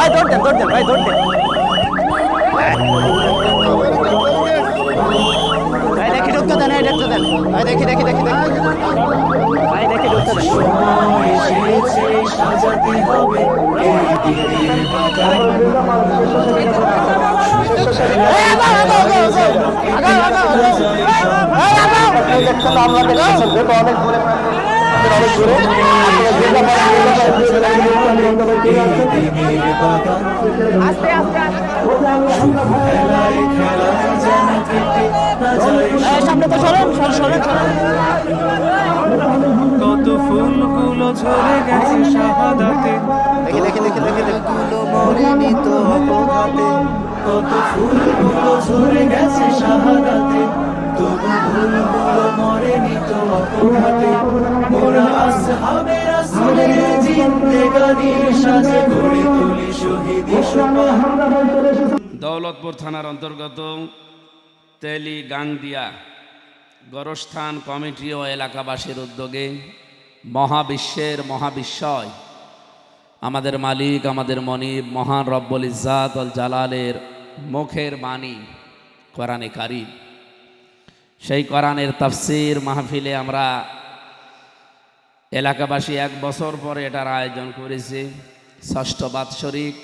ভাই দৌড় দেন ভাই দৌড় দেন ভাই দেখি ঢুকতে দেন এই ঢুকতে দেন ভাই দেখি ভাই দেখি ঢুকতে দেন সময় এসেছে সাজাতে হবে এই দিনের আস্তে আস্তে খেলায় খেলায় যেন কেটে না যায় সামনে তো সরেন কত ফুলগুলো ঝরে গেছে শাহাদাতে গুলো মরেনি তো অপঘাতে কত ফুলগুলো ঝরে গেছে শাহাদাতে তবু ফুলগুলো মরেনি তো অপঘাতে মোরা আসহাবে রাসূলের জিন্দেগানির সাজে গড়ে তুলি শহীদি সুপাহ দৌলতপুর থানার অন্তর্গত তেলি গাংদিয়া গরস্থান কমিটি ও এলাকাবাসীর উদ্যোগে মহাবিশ্বের মহাবিস্ময় আমাদের মালিক আমাদের মনিব মহান রব্বুল ইজ্জাত ওয়াল জালালের মুখের বাণী কোরআনে কারীম, সেই কোরআনের তাফসীর মাহফিলে আমরা এলাকাবাসী 1 বছর পরে এটার আয়োজন করেছি। ষষ্ঠ বাৎসরিক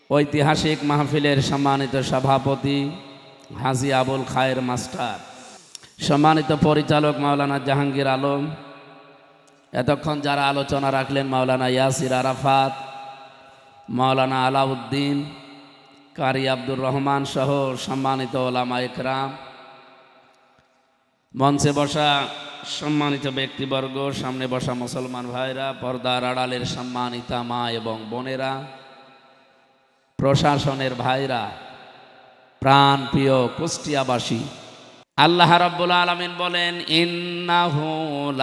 ঐতিহাসিক মাহফিলের সম্মানিত সভাপতি হাজী আবুল খায়ের মাস্টার, সম্মানিত পরিচালক মাওলানা জাহাঙ্গীর আলম, এতক্ষণ যারা আলোচনা রাখলেন মাওলানা ইয়াসির আরাফাত, মাওলানা আলাউদ্দিন, কারি আব্দুর রহমান সহ সম্মানিত ওলামা ইকরাম, মঞ্চে বসা সম্মানিত ব্যক্তিবর্গ, সামনে বসা মুসলমান ভাইরা, পর্দার আড়ালের সম্মানিতা মা এবং বোনেরা, প্রশাসনের ভাইরা, প্রাণ প্রিয় কুষ্টিয়াবাসী, আল্লাহ রাব্বুল আলামিন বলেন ইন্নাহু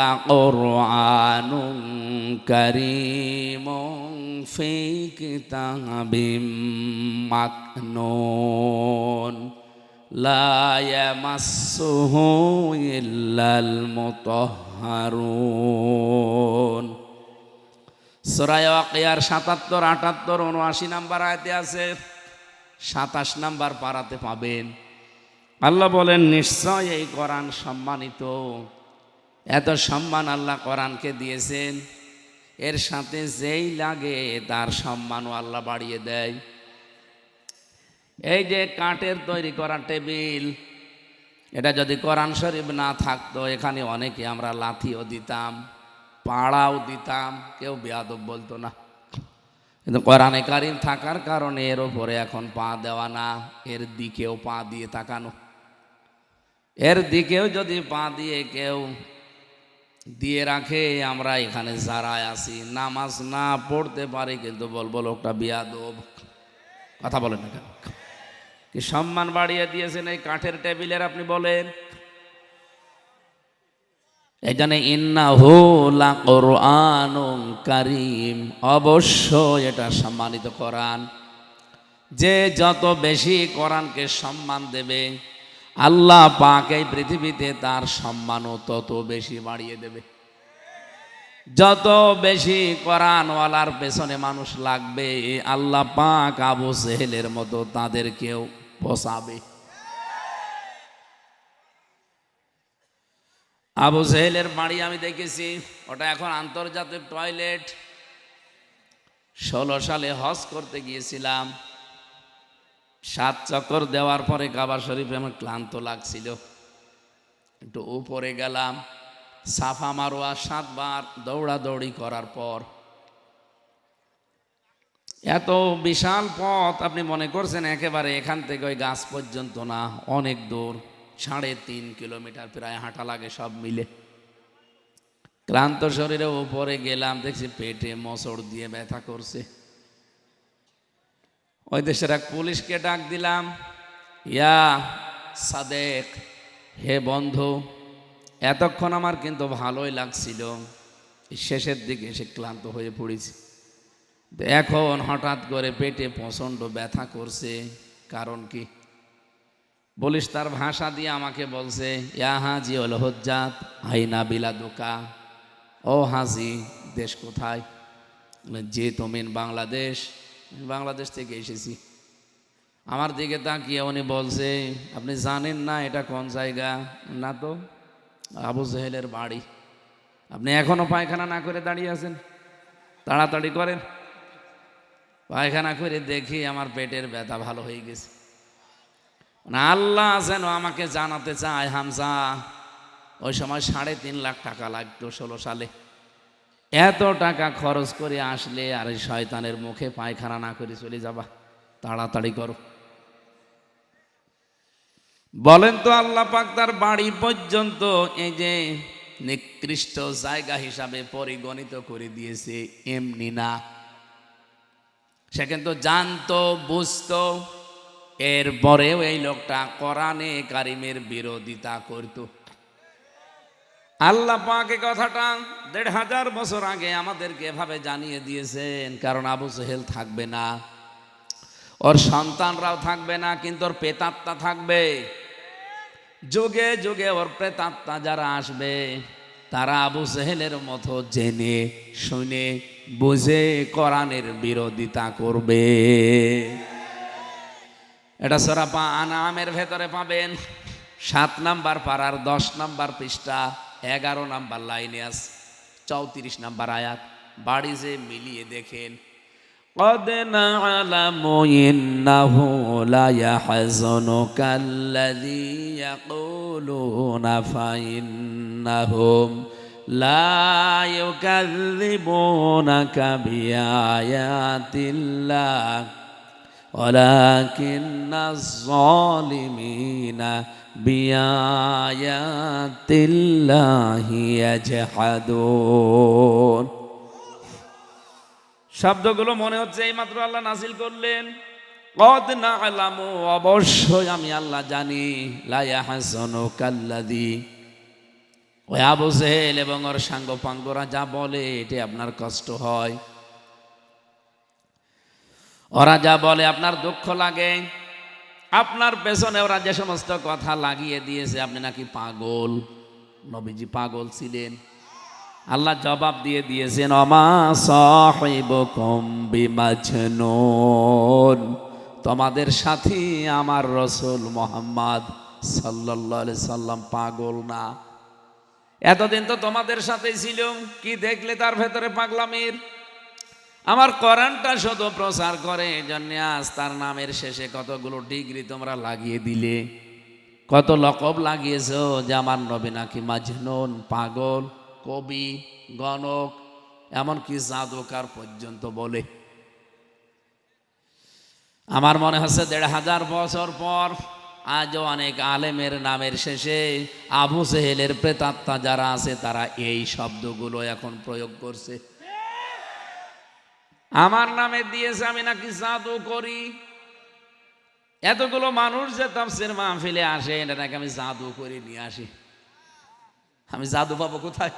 লাকুরআনুন কারীমুন ফি কিতাবিম মাকনুন লা ইয়ামাসসুহু ইল্লাল মুতাহহারুন। সূরা ওয়াকিয়ার 77, 78, 79 নাম্বার আয়াতে আছে, 27 নাম্বার পারাতে পাবেন। আল্লাহ বলেন নিশ্চয় এই কোরআন সম্মানিত। এত সম্মান আল্লাহ কোরআনকে দিয়েছেন, এর সাথে যেই লাগে তার সম্মানও আল্লাহ বাড়িয়ে দেয়। এই যে কাঠের তৈরি করা টেবিল, এটা যদি কোরআন শরীফ না থাকতো এখানে অনেকে আমরা লাথিও দিতাম, পাড়াও দিতাম, কেউ বেয়াদব বলতো না। কিন্তু কোরআনে কারীম থাকার কারণে এর ওপরে এখন পা দেওয়া না, এর দিকেও পা দিয়ে তাকানো। এর দিকেও যদি পা দিয়ে কেউ দিয়ে রাখে, আমরা এখানে যারা আছি নামাজ না পড়তে পারি কিন্তু বলবো লোকটা বেয়াদব। কথা বলেন না কেন? কি সম্মান বাড়িয়ে দিয়েছেন এই কাঠের টেবিলের, আপনি বলেন। এই জন্য ইন্নাহু লাকুরআনুন কারীম, অবশ্যই এটা সম্মানিত কোরআন। যে যত বেশি কোরআনকে সম্মান দেবে আল্লাহ পাক এই পৃথিবীতে তার সম্মানও তত বেশি বাড়িয়ে দেবে। যত বেশি কোরআনওয়ালার পেছনে মানুষ লাগবে আল্লাহ পাক আবু জেহেলের মতো তাদেরকেও বসাবে। আবু জেহেলের বাড়ি আমি দেখেছি, ওটা এখন আন্তর্জাতিক টয়লেট। 16 সালে হজ করতে গিয়েছিলাম, 7 চক্কর দেওয়ার পরে কাবা শরীফে আমার ক্লান্ত লাগছিল, একটু উপরে গেলাম, সাফা মারোয়া 7 বার দৌড়াদৌড়ি করার পর এত বিশাল পথ, আপনি মনে করছেন একেবারে এখান থেকে ওই গাছ পর্যন্ত না, অনেক দূর, 3.5 কিলোমিটার প্রায় হাঁটা লাগে সব মিলে। ক্লান্ত শরীরে উপরে গেলাম, দেখছি পেটে মোচড় দিয়ে ব্যথা করছে। ওই দেশের এক পুলিশকে ডাক দিলাম, ইয়া সাদেক, হে বন্ধু। এতক্ষণ আমার কিন্তু ভালোই লাগছিল, শেষের দিকে এসে ক্লান্ত হয়ে পড়েছি। এখন হঠাৎ করে পেটে প্রচণ্ড ব্যথা করছে, কারণ কি? পুলিশ তার ভাষা দিয়ে আমাকে বলছে, ইয়া হাজি ওল হজ্জাত আইনা বিলাদুকা, ও হাজি দেশ কোথায়? যে তুমিন বাংলাদেশ। বাংলাদেশ থেকে এসেছি। আমার দিকে তাকিয়ে উনি বলছে, আপনি জানেন না এটা কোন জায়গা? না তো, আবু জেহেলের বাড়ি। আপনি এখনো পায়খানা না করে দাঁড়িয়ে আছেন, তাড়াতাড়ি করেন। পায়খানা করে দেখি আমার পেটের ব্যথা ভালো হয়ে গেছে। না, আল্লাহ যেন আমাকে জানাতে চায়, হামজা ওই সময় 3.5 লাখ টাকা লাগতো 16 সালে। এত টাকা খরচ করে আসলে আর এই শয়তানের মুখে পায়খানা না করে চলে যাবা, তাড়াতাড়ি করো। বলেন তো, আল্লাহ পাক তার বাড়ি পর্যন্ত এই যে নিকৃষ্ট জায়গা হিসাবে পরিগণিত করে দিয়েছে, এমনি না। সে কিন্তু জানতো, বুঝতো, এরপরেও এই লোকটা কোরআনে কারিমের বিরোধিতা করত। আল্লাহ পাক এই কথাটা 1500 বছর আগে আমাদেরকে এভাবে জানিয়ে দিয়েছেন। কারণ আবু জেহেল থাকবে না, ওর সন্তানরাও থাকবে না, কিন্তু ওর প্রেতাত্মা থাকবে। যুগে যুগে ওর প্রেতাত্মা যারা আসবে তারা আবু জেহেলের মতো জেনে শুনে বুঝে কোরআনের বিরোধিতা করবে। এটা সূরা আনআমের ভেতরে পাবেন, 7 নাম্বার পারার 10 নাম্বার পৃষ্ঠা 11 নাম্বার লাইনে আছে, 34 নাম্বার আয়াত। বাড়ি যে মিলিয়ে দেখেন। قد نعلم إنه ليحزنك الذي يقولون فإنهم لا يكذبونك بآيات الله ولكن الظالمين بآيات الله يجحدون। শব্দগুলো মনে হচ্ছে এইমাত্র আল্লাহ নাজিল করলেন। কদ না'লামু, অবশ্যই আমি আল্লাহ জানি, লা ইয়াহজানুকাল্লাযী, ওই আবু জেহেল এবং ওর সাঙ্গপাঙ্গরা যা বলে এতে আপনার কষ্ট হয়, ওরা যা বলে আপনার দুঃখ লাগে, আপনার পেছনে ওরা যে সমস্ত কথা লাগিয়ে দিয়েছে, আপনি নাকি পাগল। নবীজি পাগল ছিলেন। আল্লাহ জবাব দিয়ে দিয়েছেন, অমা সাহিবুকুম বিমাজনুন, তোমাদের সাথী আমার রাসূল মুহাম্মদ সাল্লাল্লাহু আলাইহি সাল্লাম পাগল না। এতদিন তো তোমাদের সাথেই ছিল, কি দেখলে তার ভেতরে পাগলামির? আমার কোরআনটা শুধু প্রচার করে, এজন্য আজ তার নামের শেষে কতগুলো ডিগ্রি তোমরা লাগিয়ে দিলে, কত লকব লাগিয়েছো যে আমার নবী নাকি মাজনুন, পাগল, কবি, গণক, এমনকি জাদুকার পর্যন্ত বলে। আমার মনে হচ্ছে 1500 বছর পর আজও অনেক আলেমের নামের শেষে আবু জেহেলের প্রেতাত্মা যারা আছে তারা এই শব্দগুলো এখন প্রয়োগ করছে। আমার নামে দিয়েছে আমি নাকি জাদু করি। এতগুলো মানুষ যে তাফসীর মাহফিলে আসে, এটা নাকি আমি জাদু করে নিয়ে আসি। আমি জাদু পাবো কোথায়?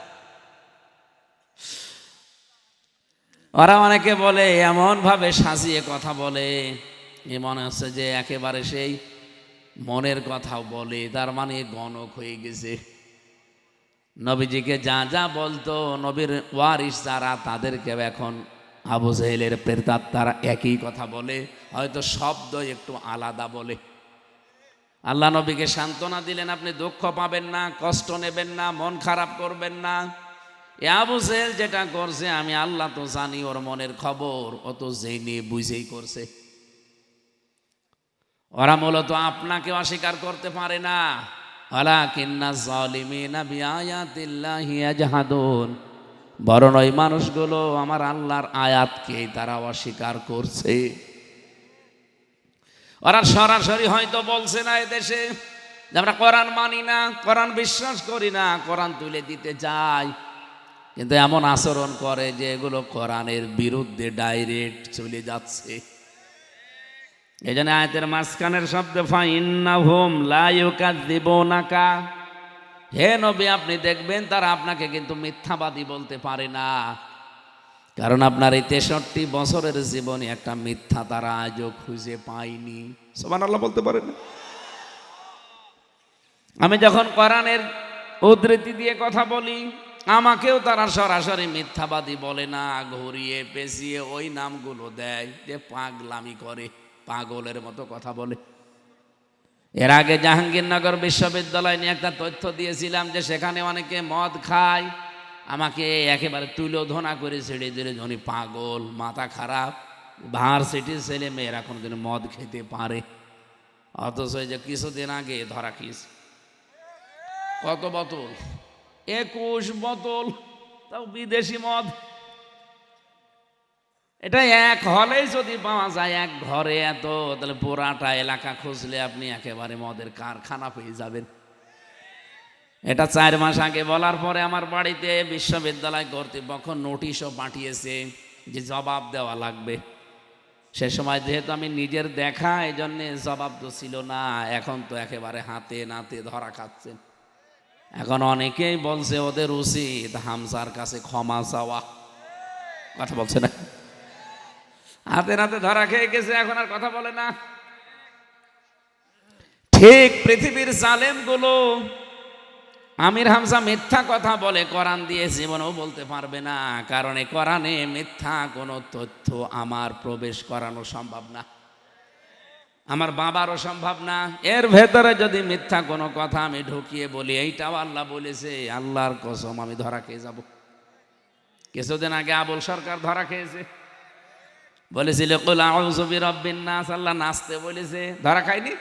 ওরা অনেকে বলে, এমন ভাবে সাজিয়ে কথা বলে, এ মনে হচ্ছে যে একেবারে সেই মনের কথাও বলে, তার মানে গণক হয়ে গেছে। নবীজিকে যা যা বলতো নবীর ওয়ারিস যারা, তাদেরকে এখন আবু জেহেলের প্রেতাত্মারা একই কথা বলে, হয়তো শব্দ একটু আলাদা বলে। আল্লাহ নবীকে সান্ত্বনা দিলেন, আপনি দুঃখ পাবেন না, কষ্ট নেবেন না, মন খারাপ করবেন না। এ আবু জেহেল যেটা করছে আমি আল্লাহ তো জানি, ওর মনের খবর ও তো জেনে বুঝেই করছে। ওরা মূলত আপনাকে অস্বীকার করতে পারে না। ওয়ালাকিন্নাজ জালিমিনা বিআয়াতিল্লাহি ইয়াজহাদুন, বরং ওই মানুষগুলো আমার আল্লাহর আয়াতকে তারা অস্বীকার করছে। ওরা সরাসরি হয়তো বলছে না এদেশে যে আমরা কোরআন মানি না, কোরআন বিশ্বাস করি না, কোরআন তুলে দিতে চাই, কিন্তু এমন আচরণ করে যে এগুলো কোরআনের বিরুদ্ধে ডাইরেক্ট চলে যাচ্ছে। এই জন্য আয়াতের মাঝখানের শব্দ ফাইন্নাহুম লা ইউকাযযিবুনাকা, হে নবী আপনি দেখবেন তারা আপনাকে কিন্তু মিথ্যাবাদী বলতে পারে না, কারণ আপনার এই 63 বছরের জীবনে একটা মিথ্যা তারা আজও খুঁজে পায়নি। সুবহানাল্লাহ বলতে পারেন। আমি যখন কোরআনের উদ্ধৃতি দিয়ে কথা বলি, আমাকেও তারা সরাসরি মিথ্যাবাদী বলে না, ঘুরিয়ে পেঁচিয়ে ওই নামগুলো দেয় যে পাগলামি করে, পাগলের মতো কথা বলে। এর আগে জাহাঙ্গীরনগর বিশ্ববিদ্যালয় নিয়ে একটা তথ্য দিয়েছিলাম যে সেখানে অনেকে মদ খায়, আমাকে একেবারে তুলোধনা করে ছেড়ে দিলে উনি পাগল, মাথা খারাপ, ভার্সিটির ছেলে মেয়েরা কোনোদিন মদ খেতে পারে। অথচ এই যে কিছুদিন আগে ধরা খেয়েছে কত বোতল, 21 বোতল, তাও বিদেশি মদ। এটা এক হলেই যদি পাওয়া যায়, এক ঘরে এত, তাহলে পুরাটা এলাকা খুঁজলে আপনি একেবারে মদের কারখানা পেয়ে যাবেন। এটা 4 মাস আগে বলার পরে আমার বাড়িতে বিশ্ববিদ্যালয় কর্তৃপক্ষ নোটিশও পাঠিয়েছে যে জবাব দেওয়া লাগবে। সে সময় যেহেতু আমি নিজের দেখা, এই জন্যে জবাব তো ছিল না। এখন তো একেবারে হাতে নাতে ধরা খাচ্ছেন। এখন অনেকেই বলছে ওদের উচিত হামসার কাছে ক্ষমা চাওয়া। কথা বলছে না, হাতে নাতে ধরা খেয়ে গেছে, এখন আর কথা বলে না। ঠিক পৃথিবীর জালেম গুলো, আমির হামজা মিথ্যা কথা বলে, কোরআন দিয়ে জীবনেও বলতে পারবে না, কারণ এই কোরআনে মিথ্যা কোনো তথ্য আমার প্রবেশ করানো সম্ভব না, আমার বাবারও সম্ভব না। এর ভেতরে যদি মিথ্যা কোনো কথা আমি ঢুকিয়ে বলি এইটাও আল্লাহ বলেছে, আল্লাহর কসম আমি ধরা খেয়ে যাব। কিছুদিন আগে আবুল সরকার ধরা খেয়েছে, বলেছিল কুল আউযু বিরাব্বিন নাস, আল্লাহ নাচতে বলেছে, ধরা খায়নি।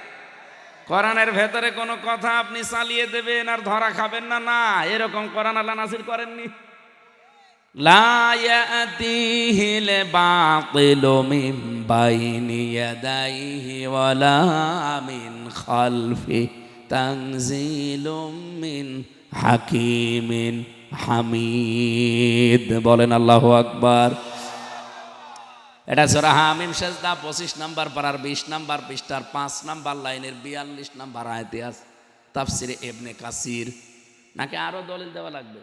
কোরআনের ভেতরে কোনো কথা আপনি চালিয়ে দেবেন আর ধরা খাবেন না, না, এরকম কোরআন আল্লাহ নাযিল করেননি। লা ইয়াতিহিল বাতিলু মিন বাইনি ইয়াদাইহি ওয়ালা মিন খালফি তানজিলুম মিন হাকিমিন হামিদ। বলেন আল্লাহু আকবার। এটা সূরা হামিম সেজদা 25 নম্বর পারার 20 নম্বর পৃষ্ঠার 5 নম্বর লাইনের 42 নম্বর আয়াতে আছে, তাফসিরে ইবনে কাসির। নাকি আরো দলিল দেওয়া লাগবে?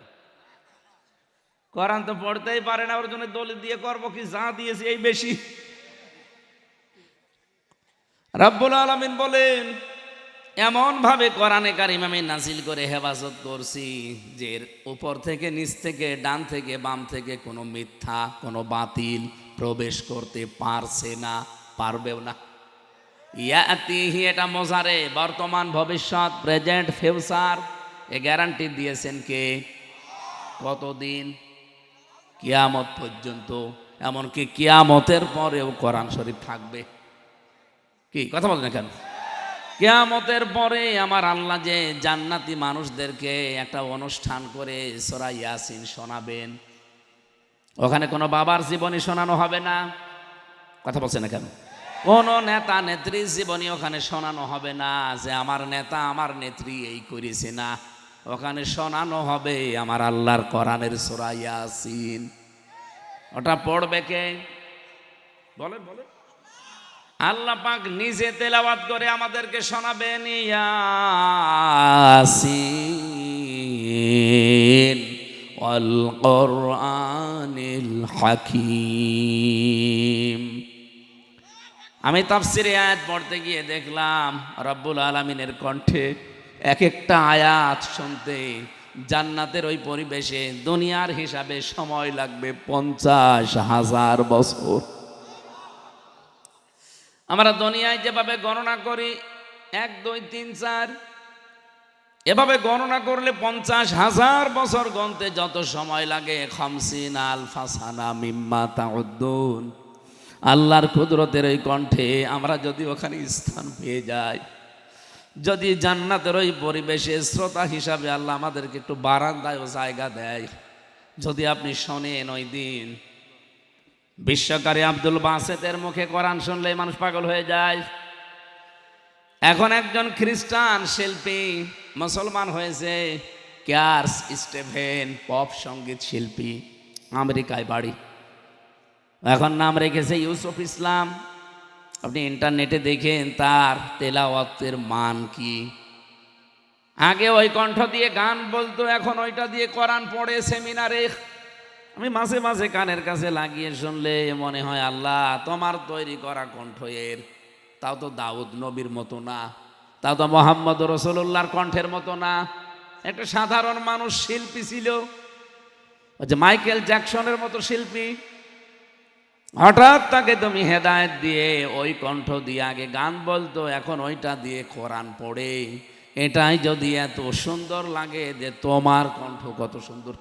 কোরআন তো পড়তেই পারে না, ওর জন্য দলিল দিয়ে করব কি? যা দিয়েছি এই বেশি। রব্বুল আলামিন বলেন, এমন ভাবে কোরআনে কারিম আমি নাজিল করে হেফাজত করছি যে এর উপর থেকে নিচ থেকে ডান থেকে বাম থেকে কোনো মিথ্যা কোনো বাতিল প্রবেশ করতে পারছে না, পারবেও না। ইয়াতিহি, এটা মোজারে, বর্তমান ভবিষ্যৎ, প্রেজেন্ট ফিউচার, এ গ্যারান্টি দিয়েছেন কে? কতদিন? কিয়ামত পর্যন্ত। এমনকি কিয়ামতের পরেও কোরআন শরীফ থাকবে। কি কথা বলেন না কেন? কিয়ামতের পরে আমার আল্লাহ যে জান্নাতি মানুষদেরকে একটা অনুষ্ঠান করে সূরা ইয়াসিন শোনাবেন, ওখানে কোনো বাবার জীবনী শোনানো হবে না। কথা বলছে না কেন? কোনো নেতা নেত্রীর জীবনী ওখানে শোনানো হবে না, যে আমার নেতা আমার নেত্রী এই করেছে, না। ওখানে শোনানো হবে আমার আল্লাহর কোরআনের সূরা ইয়াসিন। ওটা পড়বে কে? বলেন বলেন। আল্লাহ পাক নিজে তেলাওয়াত করে আমাদেরকে শোনাবেন। ইয়াসিন ওয়াল কোরআনিল হাকীম। আমি তাফসীরে আয়াত পড়তে গিয়ে দেখলাম রব্বুল আলামিনের কণ্ঠে এক একটা আয়াত শুনতে জান্নাতের ওই পরিবেশে দুনিয়ার হিসাবে সময় লাগবে 50,000 বছর। আমরা দুনিয়ায় যেভাবে গণনা করি 1 2 3 4, এভাবে গণনা করলে 50,000 বছর গণতে যত সময় লাগে 50,000 সানা মিম্মা তাউদ্দুন। আল্লাহর কুদরতের ওই কণ্ঠে আমরা যদি ওখানে স্থান পেয়ে যাই, যদি জান্নাতের ওই পরিবেশে শ্রোতা হিসাবে আল্লাহ আমাদেরকে একটু বারান্দায় জায়গা দেয়, যদি আপনি শোনেন ওই দিন বিশ্বকারী আব্দুল বাসেতের মুখে কোরআন শুনলে মানুষ পাগল হয়ে যায়। এখন একজন খ্রিস্টান শিল্পী মুসলমান হয়েছে, ক্যার্স স্টিভেন, পপ সঙ্গীত শিল্পী, আমেরিকায় বাড়ি। এখন নাম রেখেছে ইউসুফ ইসলাম। আপনি ইন্টারনেটে দেখেন তার তেলাওয়াতের মান কি। আগে ওই কণ্ঠ দিয়ে গান বলতো, এখন ওইটা দিয়ে কোরআন পড়ে সেমিনারে। আমি মাঝে মাঝে কানের কাছে লাগিয়ে শুনলে মনে হয় আল্লাহ তোমার তৈরি করা কণ্ঠ এর, তাও তো দাউদ নবীর মতো না, তাও তো মোহাম্মদ রাসূলুল্লাহর কণ্ঠের মতো না। একটা সাধারণ মানুষ শিল্পী ছিল, ওই যে মাইকেল জ্যাকসনের মতো শিল্পী, হঠাৎ তাকে তুমি হেদায়েত দিয়ে ওই কণ্ঠ দিয়ে আগে গান বলতো, এখন ওইটা দিয়ে কোরআন পড়ে। এটাই যদি এত সুন্দর লাগে যে তোমার কণ্ঠ কত সুন্দর।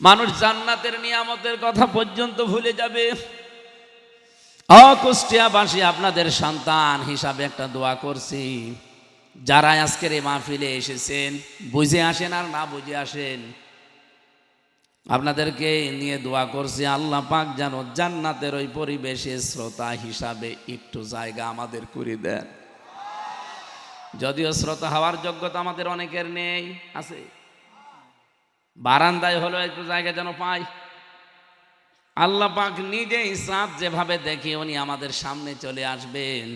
মানুষ জান্নাতের নিয়ামতের কথা পর্যন্ত ভুলে যাবে। কুষ্টিয়াবাসী, আপনাদের সন্তান হিসাবে একটা দোয়া করছি, যারা আজকের এই মাহফিলে এসেছেন, বুঝে আসেন আর না বুঝে আসেন, আপনাদেরকে নিয়ে দোয়া করছি, আল্লাহ পাক যেন জান্নাতের ওই পরিবেশে শ্রোতা হিসাবে একটু জায়গা আমাদের করে দেন। যদিও শ্রোতা হওয়ার যোগ্যতা আমাদের অনেকের নেই, আছে বারান্দায় হলো একটু জায়গা যেন পাই। আল্লাহ পাক নিজেই সাত যেভাবে দেখি উনি আমাদের সামনে চলে আসবেন,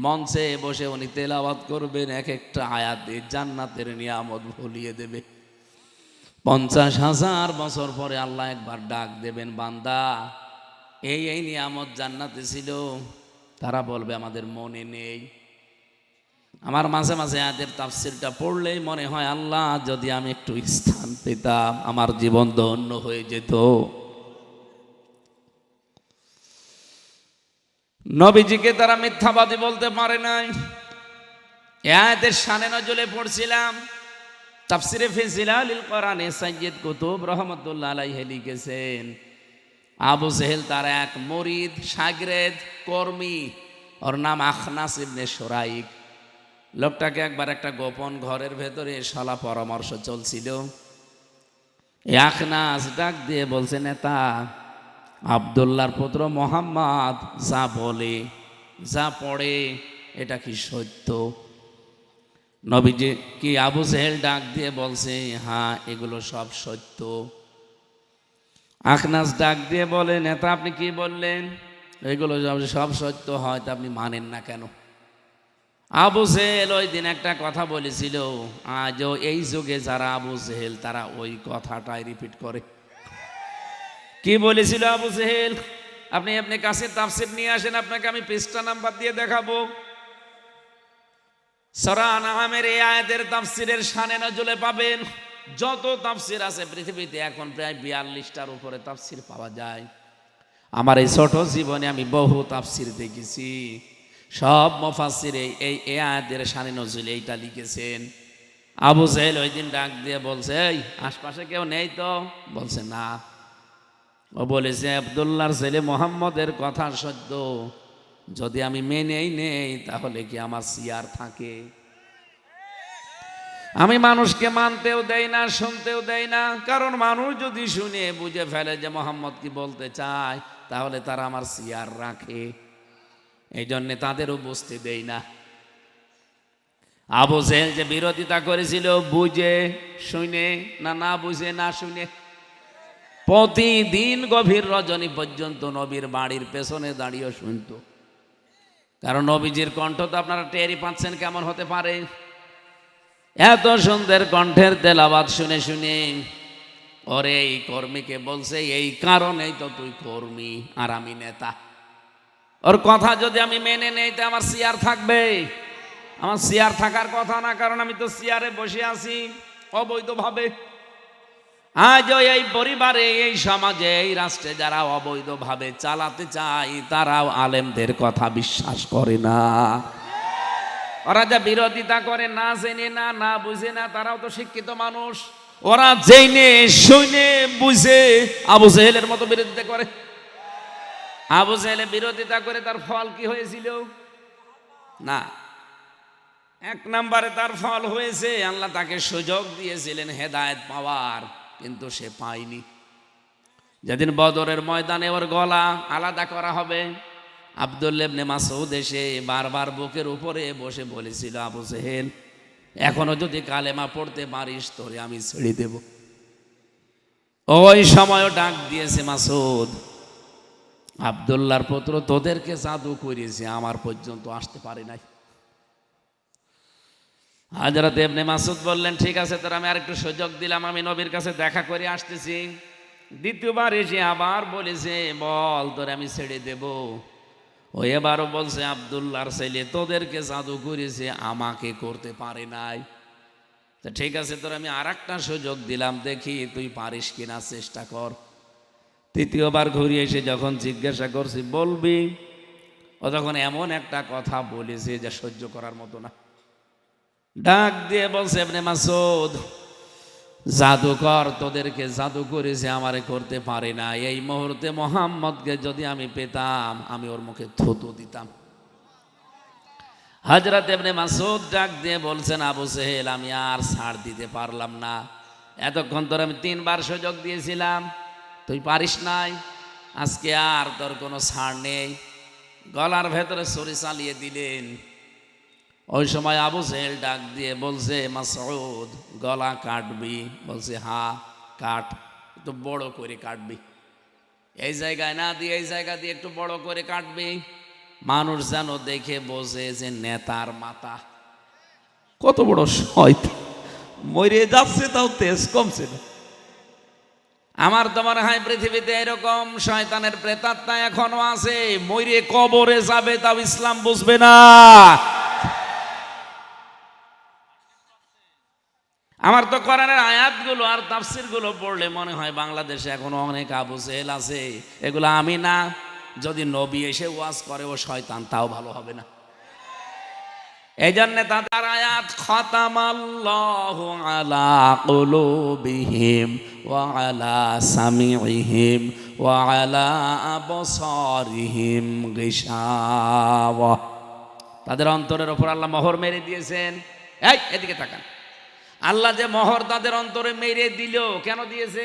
মঞ্চে বসে উনি তেলাওয়াত করবেন, এক একটা আয়াতে জান্নাতের নিয়ামত ভুলিয়ে দেবে। 50,000 বছর পরে আল্লাহ একবার ডাক দেবেন, বান্দা এই এই নিয়ামত জান্নাতে ছিল, তারা বলবে আমাদের মনে নেই। আমার মাঝে মাঝে আয়াতের তাফসিরটা পড়লেই মনে হয়, আল্লাহ যদি আমি একটু স্থান পেতাম আমার জীবন ধন্য হয়ে যেত। নবীজিকে তারা মিথ্যাবাদী বলতে পারে নাই। আয়াতের শানে নজলে পড়ছিলাম, তাফসিরে ফি জিলালিল কোরআনে সাইয়্যিদ কুতুব রহমাতুল্লাহ আলাইহি লিখেছেন, আবু জেহেল তার এক মুরিদ, শাগরেদ, কর্মী, ওর নাম আখনাস ইবনে শুরাইক। লোকটাকে একবার একটা গোপন ঘরের ভেতরে সলা পরামর্শ চলছিল। আখনাস ডাক দিয়ে বলছে, নেতা, আব্দুল্লাহর পুত্র মোহাম্মদ যা বলে যা পড়ে এটা কি সত্য? নবীজি কি আবু জেহেল ডাক দিয়ে বলছে, হ্যাঁ এগুলো সব সত্য। আখনাস ডাক দিয়ে বলে, নেতা আপনি কি বললেন? এগুলো সব সত্য হয়, তা আপনি মানেন না কেন? আবু জেহেল ওই দিন একটা কথা বলেছিল, আজও এই যুগে যারা আবু জেহেল তারা ওই কথাটাই রিপিট করে। কি বলেছিল আবু জেহেল? আপনি আপনি কাছে তাফসীর নিয়ে আসেন, আপনাকে আমি পৃষ্ঠা নাম্বার দিয়ে দেখাবো। সূরা আনআমের এই আয়াতের তাফসীরের শানে নজলে পাবেন। যত তাফসীর আছে পৃথিবীতে এখন প্রায় 42টার উপরে তাফসীর পাওয়া যায়। আমার এই ছোট জীবনে আমি বহু তাফসীর দেখেছি, সব মুফাসসির এই আয়াতের শানে নজলে এইটা লিখেছেন। আবু জেহেল ওই দিন ডাক দিয়ে বলছে, এই আশপাশে কেউ নেই তো? বলছে না। ও বলেছে, আব্দুল্লাহর ছেলে মোহাম্মদের কথা সত্য, যদি আমি মেনেই নেই তাহলে কি আমার সিয়ার থাকে? আমি মানুষকে মানতেও দেই না, শুনতেও দেই না, কারণ মানুষ যদি শুনে বুঝে ফেলে যে মোহাম্মদ কি বলতে চায়, তাহলে তারা আমার সিয়ার রাখে, এই জন্যে তাদেরও বুঝতে দেই না। আবু জেহেল যে বিরোধিতা করেছিল, বুঝে শুনে না, না বুঝে না শুনে, প্রতিদিন গভীর রজনী পর্যন্ত নবীর বাড়ির পেছনে দাঁড়িয়ে শুনতো। কারণ নবীজির কণ্ঠ তো আপনারা টেরই পাচ্ছেন কেমন হতে পারে। এত সুন্দর কণ্ঠের তেলাওয়াত শুনে শুনে ওরে এই কর্মীকে বলছে, এই কারণেই তো তুই কর্মী আর আমি নেতা। ওর কথা যদি আমি মেনে নেই তো আমার সিয়ার থাকবে? আমার সিয়ার থাকার কথা না, কারণ আমি তো সিয়ারে বসে আছি অবৈধভাবে। আজ এই পরিবারে, এই সমাজে, এই রাষ্ট্রে যারা অবৈধভাবে চালাতে চায়, তারাও আলেমদের কথা বিশ্বাস করে না। ওরা যা বিরোধিতা করে, না জেনে না, না বুঝে না, তারাও তো শিক্ষিত মানুষ। ওরা জেনে শুনে বুঝে আবু জেহেলের মতো বিরোধিতা করে। আবু জেহেলের বিরোধিতা করে তার ফল কি হয়েছিল? না, এক নম্বরে তার ফল হয়েছে, আল্লাহ তাকে সুযোগ দিয়েছিলেন হেদায়েত পাওয়ার, কিন্তু সে পায়নি। যেদিন বদরের ময়দানে ওর গলা আলাদা করা হবে, আব্দুল্লাহ ইবনে মাসউদ এসে বারবার বুকের উপরে বসে বলেছিল, আবু জেহেল এখনো যদি কালেমা পড়তে পারিস তোরে আমি ছেড়ে দেব। ওই সময়ও ডাক দিয়েছে মাসউদ, আব্দুল্লাহর পুত্র তোদেরকে জাদু করেছে, আমার পর্যন্ত আসতে পারে নাই। হযরত ইবনে মাসউদ বললেন, ঠিক আছে তোর আমি আরেকটু সুযোগ দিলাম, আমি নবীর কাছে দেখা করে আসতেছি। দ্বিতীয়বার এসে আবার বলেছে, বল তোরে আমি ছেড়ে দেব। ও এবারও বলছে, আব্দুল্লাহর ছেলে তোদেরকে জাদু করেছে, আমাকে করতে পারে নাই। তো ঠিক আছে, তোর আমি আর একটা সুযোগ দিলাম, দেখি তুই পারিস কিনা, চেষ্টা কর। তৃতীয়বার ঘুরিয়ে এসে যখন জিজ্ঞাসা করছি বলবি, ও তখন এমন একটা কথা বলেছে যা সহ্য করার মতো না। ডাক দিয়ে বলছে, ইবনে মাসউদ, জাদুকর তোদেরকে জাদু করেছে, আমারে করতে পারে না। এই মুহূর্তে মুহাম্মদকে যদি আমি পেতাম, আমি ওর মুখে থুতু দিতাম। হযরত ইবনে মাসউদ ডাক দিয়ে বলছেন, আবু সেহেল, আমি আর ছাড় দিতে পারলাম না। এতক্ষণ তোর আমি 3 বার সুযোগ দিয়েছিলাম, তুই পারিস নাই, আজকে আর তোর কোনো ছাড় নেই। গলার ভেতরে ছুরি চালিয়ে দিলেন। ওই সময় আবু সেহেল ডাক দিয়ে বলছে, মাসউদ, গলা কাটবি? বলছে, হ্যাঁ কাট, একটু বড় করে কাটবি, এই জায়গায় না দিয়ে এই জায়গা দিয়ে একটু বড় করে কাটবি, মানুষ যেন দেখে বোঝে যে নেতার মাথা। কত বড় শয়তান, মরে যাচ্ছে তাও তেজ কমছে না। আমার তো মনে হয় পৃথিবীতে এরকম শয়তানের প্রেতাত্মা এখনো আছে, মরে কবরে যাবে তাও ইসলাম বুঝবে না। আমার তো কোরআনের আয়াতগুলো আর তাফসিরগুলো পড়লে মনে হয় বাংলাদেশে এখনো অনেক আবু সেহেল আছে। এগুলো আমি না, যদি নবী এসে ওয়াজ করে ও শয়তান, তাও ভালো হবে না। এই জন্য তাদের আয়াত, খাতামাল্লাহু আলা কুলুবিহিম ওয়া আলা সামিইহিম ওয়া আলা আবসারিহিম গিশাওয়া, তাদের অন্তরের উপর আল্লাহ মোহর মেরে দিয়েছেন। এই এদিকে তাকান, আল্লাহ যে মোহর তাদের অন্তরে মেরে দিল, কেন দিয়েছে?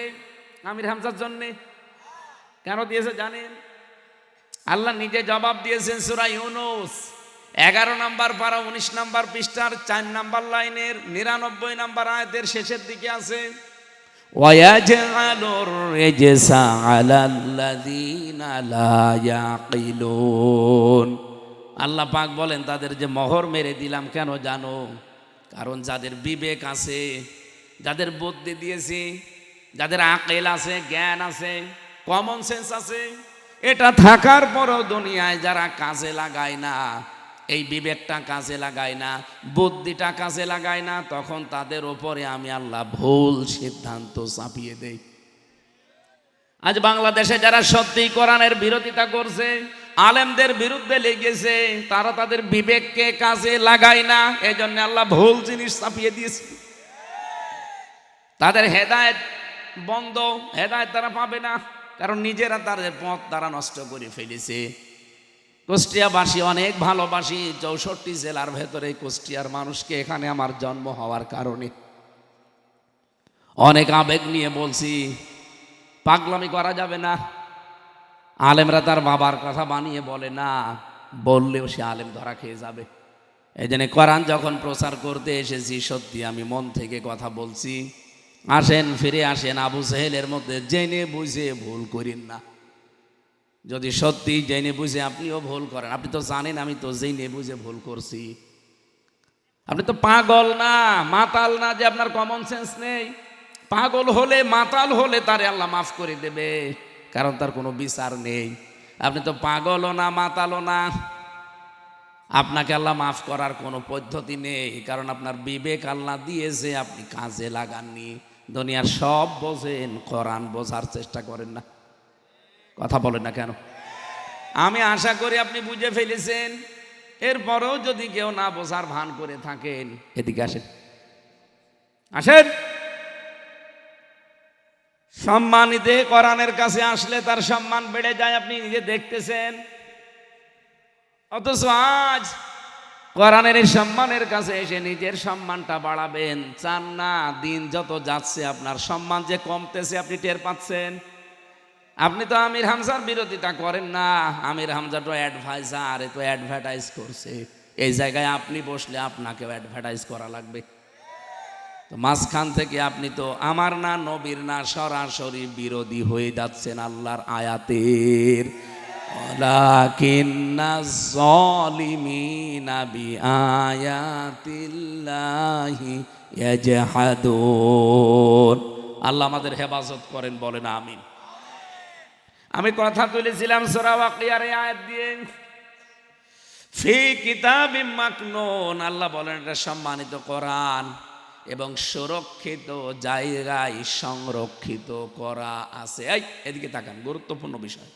আমির হামজার জন্যে। কেন দিয়েছে জানেন? আল্লাহ নিজে জবাব দিয়েছেন সূরা ইউনূস 11 নম্বর পারা 19 নম্বর পৃষ্ঠার 4 নম্বর লাইনের 99 নম্বর আয়াতের শেষের দিকে আছে, ওয়ায়াজআলুর রিজসা আলাল্লাযীনা লা ইয়াকিলুন। আল্লাহ পাক বলেন, তাদের যে মোহর মেরে দিলাম কেন জানো? কারণ যাদের বিবেক আছে, যাদের বুদ্ধি দিয়েছি, যাদের আকল আছে, জ্ঞান আছে, কমন সেন্স আছে, এটা থাকার পরও দুনিয়ায় যারা কাজে লাগায় না, এই বিবেকটা কাজে লাগায় না, বুদ্ধিটা কাজে লাগায় না, তখন তাদের ওপরে আমি আল্লাহ ভুল সিদ্ধান্ত চাপিয়ে দেই। আজ বাংলাদেশে যারা সত্যি কোরআনের বিরোধিতা করছে, আলেমদের বিরুদ্ধে লেগেছে, তারা তাদের বিবেককে কাজে লাগায় না, এজন্য আল্লাহ ভুল জিনিস চাপিয়ে দিয়েছে। তাদের হেদায়েত বন্ধ, হেদায়েত তারা পাবে না, কারণ নিজেরা তাদের পথ তারা নষ্ট করে ফেলেছে। কুষ্টিয়াবাসী অনেক ভালোবাসি, 64 জেলার ভেতরে কুষ্টিয়ার মানুষকে। এখানে আমার জন্ম হওয়ার কারণে অনেক আবেগ নিয়ে বলছি, পাগলামি করা যাবে না। আলেমরা তার বাবার কথা বানিয়ে বলে না, বললেও সে আলেম ধরা খেয়ে যাবে। এই জন্য কোরআন যখন প্রচার করতে এসেছি, সত্যি আমি মন থেকে কথা বলছি। আসেন, ফিরে আসেন, আবু সেহেলের মধ্যে জেনে বুঝে ভুল করেন না। যদি সত্যি জেনে বুঝে আপনিও ভুল করেন, আপনি তো জানেন আমি তো জেনে বুঝে ভুল করছি। আপনি তো পাগল না, মাতাল না যে আপনার কমন সেন্স নেই। পাগল হলে, মাতাল হলে তারে আল্লাহ মাফ করে দেবে, কারণ তার কোনো বিচার নেই। আপনি তো পাগলও না, মাতালও না, আপনাকে আল্লাহ মাফ করার কোনো পদ্ধতি নেই, কারণ আপনার বিবেক আল্লাহ দিয়েছে, আপনি কাজে লাগাননি। দুনিয়ার সব বোঝেন, কোরআন বোঝার চেষ্টা করেন না। কথা বলেন না কেন? আমি আশা করি আপনি বুঝে ফেলেছেন। এরপরেও যদি কেউ না বোঝার ভান করে থাকেন, এদিকে আসেন, আসেন। সম্মানিত কোরআনের কাছে আসলে তার সম্মান বেড়ে যায়, আপনি নিজে দেখতেছেন। অথচ আজ কোরআনের এই সম্মানের কাছে এসে নিজের সম্মানটা বাড়াবেন চান না। দিন যত যাচ্ছে আপনার সম্মান যে কমতেছে আপনি টের পাচ্ছেন। আপনি তো আমির হামজার বিরোধিতা করেন না, আমির হামজা তো অ্যাডভাইজার, এ তো অ্যাডভার্টাইজ করছে। এই জায়গায় আপনি বসলে আপনাকেও অ্যাডভার্টাইজ করা লাগবে। তো মাঝখান থেকে আপনি তো আমার না, নবীর না, সরাসরি বিরোধী হয়ে যাচ্ছেন আল্লাহর আয়াতের। ওয়ালাকিন্নাজ যালিমিনা বিআয়াতিল্লাহি ইয়াজহাদুন। আল্লাহ আমাদের হেফাজত করেন, বলেন আমিন। আমি কথা তুলেছিলাম সূরা ওয়াকিয়ার এই আয়াত দিয়ে, ফি কিতাবিম মাকনুন। আল্লাহ বলেন এটা সম্মানিত কোরআন, এবং সুরক্ষিত জায়গায় সংরক্ষিত করা আছে। এই এদিকে তাকান, গুরুত্বপূর্ণ বিষয়।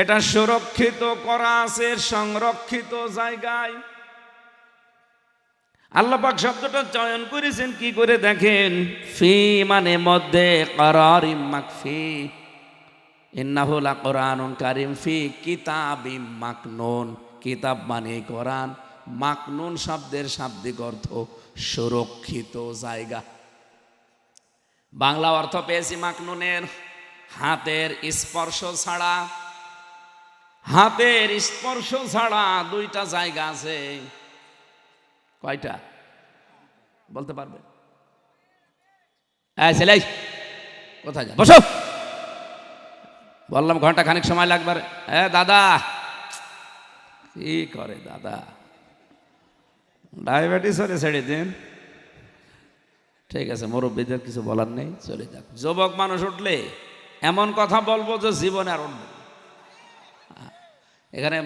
এটা সুরক্ষিত করা আছে সংরক্ষিত জায়গায়। আল্লাহ পাক শব্দটা চয়ন করেছেন কি করে দেখেন, ফি মানে মধ্যে, করারিম মাকফি, ইন্নাহু লাকুরআনুন কারীম ফি কিতাবিম মাকনুন। কিতাব মানে কোরআন, মাকনুন শব্দের শাব্দিক অর্থ সুরক্ষিত জায়গা। বাংলা অর্থ পেয়েছি মাকনুনের, হাতের স্পর্শ ছাড়া। হাতের স্পর্শ ছাড়া দুইটা জায়গা আছে। কয়টা বলতে পারবে? ছেলে কোথায় যা, বসো। বললাম ঘন্টা খানিক সময় লাগবে। দাদা কি করে দাদা, ডায়াবেটিস হলে ছেড়ে দিন। ঠিক আছে, মুরব্বীদের কিছু বলার নেই, চলে যাক। যুবক মানুষ উঠলে এমন কথা বলবো যে জীবনে আর উঠবে। এখানে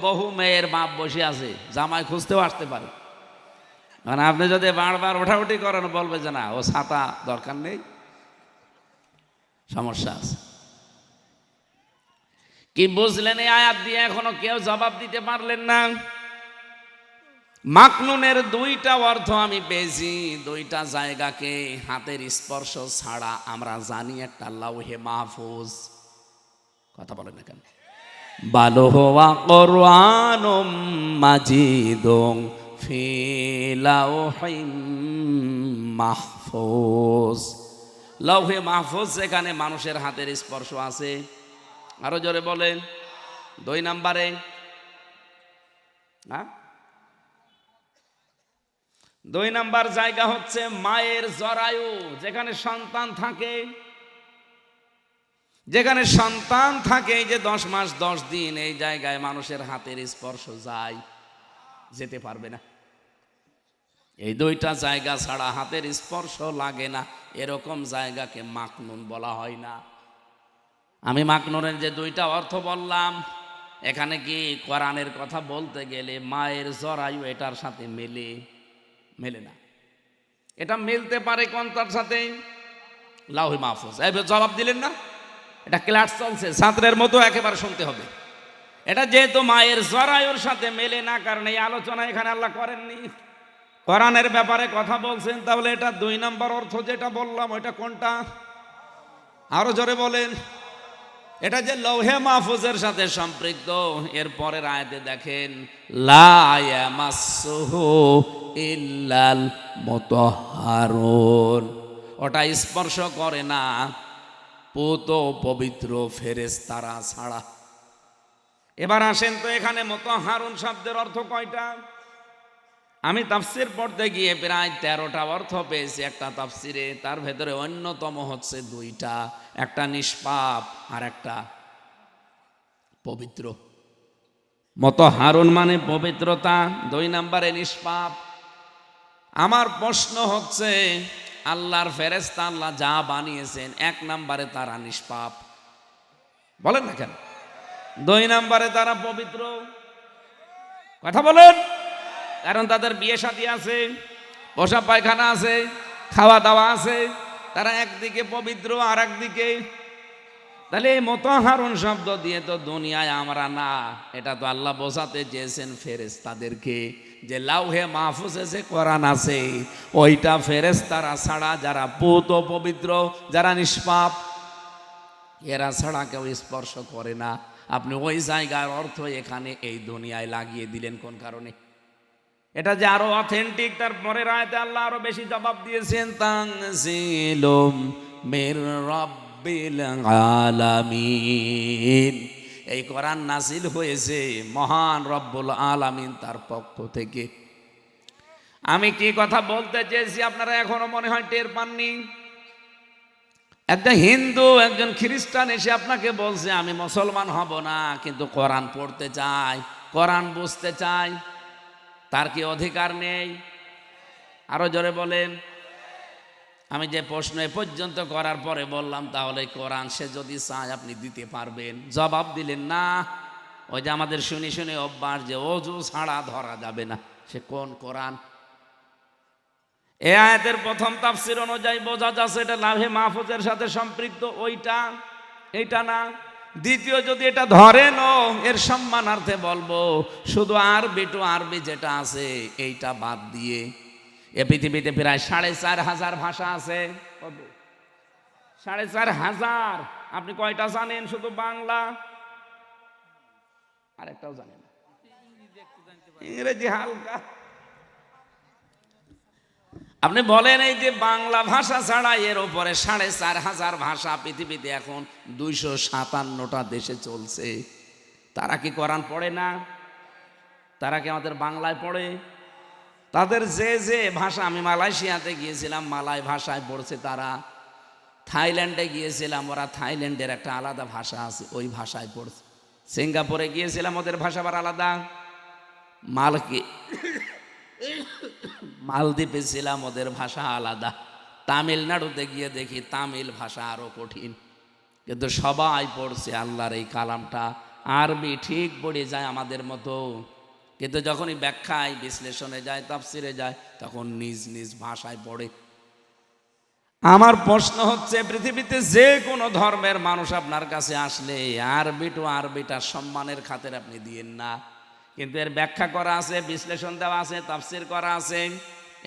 বহু মেয়ের বাপ বসে আছে, জামাই খুঁজতেও আসতে পারে। মানে আপনি যদি বারবার ওঠাউঠি করেন, বলবে যে না ও ছাতা দরকার নেই, সমস্যা আছে। কি বুঝলেন এই আয়াত দিয়ে? এখনো কেউ জবাব দিতে পারলেন না। মাকনুনের দুইটা অর্থ আমি পেয়েছি, দুইটা জায়গাকে হাতের স্পর্শ ছাড়া আমরা জানি। একটা লাউহে মাহফুজ, কথা বলেন না কেন? বালো হওয়া কোরআনুম মাজিদুম ফি লাউহিম মাহফুজ। লাউহে মাহফুজ, সেখানে মানুষের হাতের স্পর্শ আছে। আরো জোরে বলেন। 2 নম্বরে, হ্যাঁ 2 নম্বর জায়গা হচ্ছে মায়ের জরায়ু, যেখানে সন্তান থাকে। যেখানে সন্তান থাকে, এই যে 10 মাস 10 দিন, এই জায়গায় মানুষের হাতের স্পর্শ যায়, যেতে পারবে না। এই দুইটা জায়গা ছাড়া হাতের স্পর্শ লাগে না, এরকম জায়গাকে মাকনুন বলা হয় না। আমি মাকনুনের যে দুইটা অর্থ বললাম, এখানে কি কোরআনের কথা বলতে গেলে মায়ের জরায়ু এটার সাথে মেলে না। এটা মিলতে পারে কোনটার সাথে? লাউহে মাহফুজ। এই জবাব দিলেন না? এটা ক্লাস চলছে, ছাত্রের মতো একেবারে শুনতে হবে। এটা যেহেতু মায়ের জরায়ুর সাথে মেলে না, কারণ এই আলোচনা এখানে আল্লাহ করেননি, কোরআনের ব্যাপারে কথা বলছেন। তাহলে এটা 2 নম্বর অর্থ যেটা বললাম, ওইটা কোনটা? আরো জোরে বলেন। এটা যে লৌহে মাহফুজের সাথে সম্পৃক্ত। এর পরের আয়াতে দেখেন, লা ইয়ামাসসুহু ইল্লাল মুতাহহারুন, ওটা স্পর্শ করে না পুত পবিত্র ফেরেশতারা ছাড়া। এবার আসেন তো, এখানে মুতাহহারুন শব্দের অর্থ কয়টা? আমি তাফসীর পড়তে গিয়ে প্রায় 13টা অর্থ পেয়েছি একটা তাফসীরে। তার ভেতরে অন্যতম হচ্ছে 2টা, একটা নিষ্পাপ আর একটা পবিত্র। মুতাহহারুন মানে পবিত্রতা, 2 নম্বরে নিষ্পাপ। আমার প্রশ্ন হচ্ছে, আল্লাহর ফেরেশতা আল্লাহ যা বানিয়েছেন, 1 নম্বরে তারা নিষ্পাপ, বলেন না কেন? 2 নম্বরে তারা পবিত্র, কথা বলেন। কারণ তাদের বিয়ে শাদী আছে, পোশাক পায়খানা আছে, খাওয়া দাওয়া আছে। তারা একদিকে পবিত্র আর একদিকে। তাহলে এই মুতাহহারুন শব্দ দিয়ে তো দুনিয়ায় আমরা না, এটা তো আল্লাহ বোঝাতে চেয়েছেন ফেরেশতাদেরকে, যে লাউহে মাহফুজে যে কোরআন আছে, ওইটা ফেরেশতারা ছাড়া, যারা পুত পবিত্র, যারা নিষ্পাপ, এরা ছাড়া কেউ স্পর্শ করে না। আপনি ওই জায়গার অর্থ এখানে এই দুনিয়ায় লাগিয়ে দিলেন কোন কারণে? এটা যে আরো অথেন্টিক, তার পরের আয়াতে আল্লাহ আরো বেশি জবাব দিয়েছেন, তানজিলুম মির রাব্বিল আলামিন। এই কোরআন নাজিল হয়েছে মহান রব্বুল আলামিন তার পক্ষ থেকে। আমি কি কথা বলতে চেয়েছি আপনারা এখনো মনে হয় টের পাননি? একটা হিন্দু, একজন খ্রিস্টান এসে আপনাকে বলছে আমি মুসলমান হব না, কিন্তু কোরআন পড়তে চাই, কোরআন বুঝতে চাই, তার কি অধিকার নেই? আরো জোরে বলেন। আমি যে প্রশ্ন এ পর্যন্ত করার পরে বললাম, তাহলে কোরআন সে যদি চায় আপনি দিতে পারবেন? জবাব দিলেন না। ওই যে আমাদের শুনে শুনে অভ্যাস যে অজু ছাড়া ধরা যাবে না, সে কোন কোরআন? এই আয়াতের প্রথম তাফসীর অনুযায়ী বোঝা যাচ্ছে এটা লাহে মাহফুজের সাথে সম্পৃক্ত, ওইটা এইটা না। দ্বিতীয়, যদি এটা ধরেন এর সম্মানার্থে বলবো শুধু আরবি টু আরবি যেটা আছে এইটা বাদ দিয়ে এ পৃথিবীতে প্রায় 4,500 ভাষা আছে। কত? 4,500। আপনি কয়টা জানেন? শুধু বাংলা, আরেকটাও জানেন, ইংরেজি হালকা। আপনি বলেন এই যে বাংলা ভাষা ছাড়া এর উপরে 4,500 ভাষা পৃথিবীতে এখন 257টা দেশে চলছে। তারা কি কোরআন পড়ে না? তারা কি আমাদের বাংলায় পড়ে? তাদের যে যে ভাষা, আমি মালয়েশিয়াতে গিয়েছিলাম, মালয় ভাষায় পড়ছে তারা। থাইল্যান্ডে গিয়েছিলাম, ওরা থাইল্যান্ডের একটা আলাদা ভাষা আছে, ওই ভাষায় পড়ছে। সিঙ্গাপুরে গিয়েছিলাম, ওদের ভাষা আবার আলাদা। মালদ্বীপে ছিলাম, ওদের ভাষা আলাদা। তামিলনাড়ুতে গিয়ে দেখি তামিল ভাষা আরো কঠিন, কিন্তু সবাই পড়ছে আল্লাহর এই কালামটা। আরবি ঠিক পড়ে যায় আমাদের মতো, কিন্তু যখনই ব্যাখ্যায় বিশ্লেষণে যায়, তাফসিরে যায়, তখন নিজ নিজ ভাষায় পড়ে। আমার প্রশ্ন হচ্ছে, পৃথিবীতে যে কোনো ধর্মের মানুষ আপনার কাছে আসলে আরবি টু আরবিটা সম্মানের খাতিরে আপনি দিয়েন না, কিন্তু এর ব্যাখ্যা করা আছে, বিশ্লেষণ দেওয়া আছে, তাফসির করা আছে।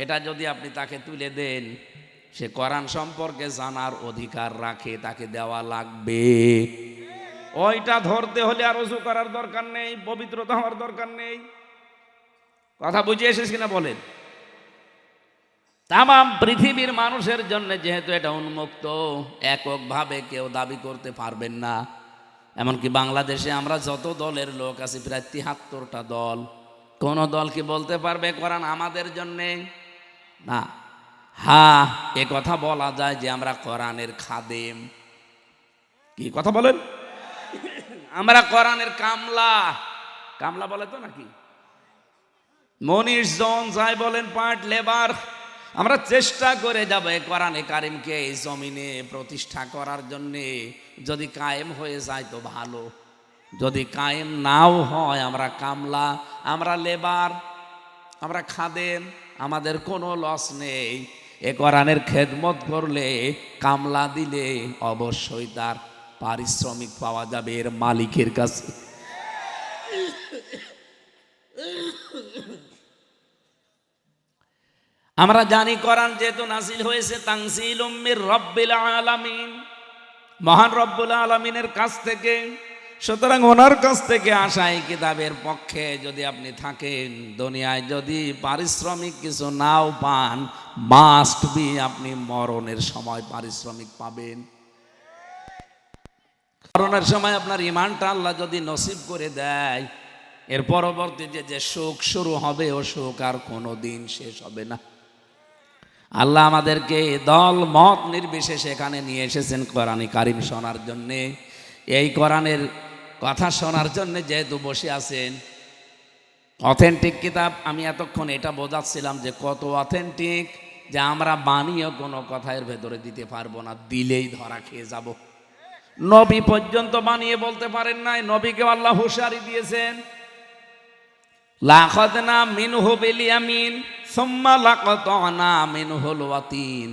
এটা যদি আপনি তাকে তুলে দেন, সে কোরআন সম্পর্কে জানার অধিকার রাখে, তাকে দেওয়া লাগবে। ওইটা ধরতে হলে আর ওযু করার দরকার নেই, পবিত্রতা হওয়ার দরকার নেই। কথা বুঝিয়ে এসেছি কিনা বলেন? তামাম পৃথিবীর মানুষের জন্য যেহেতু এটা উন্মুক্ত, এককভাবে কেউ দাবি করতে পারবেন না। এমনকি বাংলাদেশে আমরা যত দলের লোক আছি, প্রায় 73টা দল, কোন দল কি বলতে পারবে কোরআন আমাদের জন্যে? না। হ্যাঁ, এ কথা বলা যায় যে আমরা কোরআনের খাদেম। কি কথা বলেন? আমরা কোরআনের কামলা। কামলা বলে তো নাকি? মনীষ জন যাই বলেন, পার্ট লেবার। আমরা চেষ্টা করে যাব এই কোরআনে কারিমকে এই জমিনে প্রতিষ্ঠা করার জন্যে। যদি কায়েম হয়ে যায় তো ভালো, যদি কায়েম নাও হয় আমরা কামলা, আমরা লেবার, আমরা খাদেম, আমাদের কোনো লস নেই। এ কোরআনের খেদমত করলে, কামলা দিলে অবশ্যই তার পারিশ্রমিক পাওয়া যাবে এর মালিকের কাছে। আমরা জানি কোরআন যেহেতু নাজিল হয়েছে তানজিলুম মির রাব্বিল আলামিন, মহান রব্বুল আলামিনের কাছ থেকে, সুতরাং ওনার কাছ থেকে আসা এই কিতাবের পক্ষে যদি আপনি থাকেন, দুনিয়ায় যদি পারিশ্রমিক কিছু নাও পান, মাস্ট বি আপনি মরণের সময় পারিশ্রমিক পাবেন। মরণের সময় আপনার ঈমানটা আল্লাহ যদি নসিব করে দেয়, এর পরবর্তীতে যে সুখ শুরু হবে, ও সুখ আর কোনোদিন শেষ হবে না। আল্লাহ আমাদেরকে দল মত নির্বিশেষে এখানে নিয়ে এসেছেন কোরআনে কারিম শোনার জন্যে। এই কোরআনের কথা শোনার জন্য যেহেতু বসে আছেন, অথেন্টিক কিতাব। আমি এতক্ষণ এটা বোঝাচ্ছিলাম যে কত অথেন্টিক, যে আমরা বানিয়ে কোনো কথা এর ভেতরে দিতে পারবো না, দিলেই ধরা খেয়ে যাব। নবী পর্যন্ত বানিয়ে বলতে পারেন নাই, নবীকে আল্লাহ হুঁশিয়ারি দিয়েছেন, লাখাদনা মিনহু বিল ইয়ামিন সুম্মা লাকাতানা মিনহুল ওয়াতিন।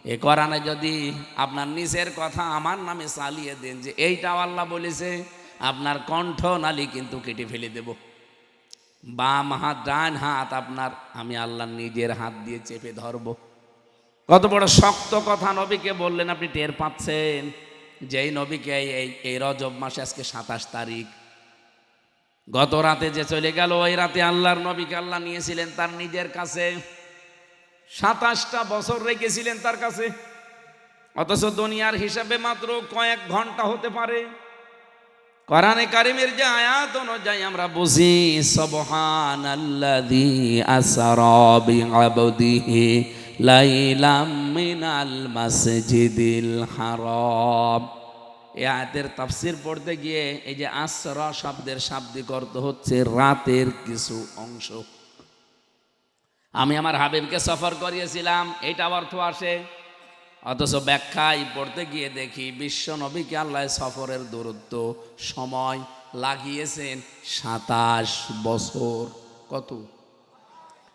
এ কোরআনে যদি আপনার নিজের কথা আমার নামে চালিয়ে দেন যে এইটাও আল্লাহ বলেছে, আপনার কণ্ঠ নালী কিন্তু কেটে ফেলে দেব। বাম হাত, ডান হাত আপনার আমি আল্লাহ নিজের হাত দিয়ে চেপে ধরব। কত বড় শক্ত কথা নবীকে বললেন, আপনি টের পাচ্ছেন? যেই নবীকে এই রজব মাসে আজকে 27 তারিখ, গত রাতে যে চলে গেল, ওই রাতে আল্লাহর নবীকে আল্লাহ নিয়েছিলেন তার নিজের কাছে, 27টা বছর রেখেছিলেন তার কাছে। অথচ দুনিয়ার হিসাবে মাত্র কয়েক ঘন্টা হতে পারে। কোরআনে কারিমের যে আয়াত অনুযায়ী আমরা বুঝি, সুবহানাল্লাযী আসরা বিআবদিহি লাইলাম মিনাল মাসজিদিল হারাম। এই আয়াতের তাফসীর পড়তে গিয়ে এই যে আসরা শব্দের শাব্দিক অর্থ হচ্ছে রাতের কিছু অংশ। আমি আমার হাবিবকে সফর করিয়েছিলাম, এইটা অর্থ আসে। অথচ ব্যাখ্যায় পড়তে গিয়ে দেখি বিশ্ব নবীকে আল্লাহ সফরের দূরত্ব সময় লাগিয়েছেন 27 বছর। কত?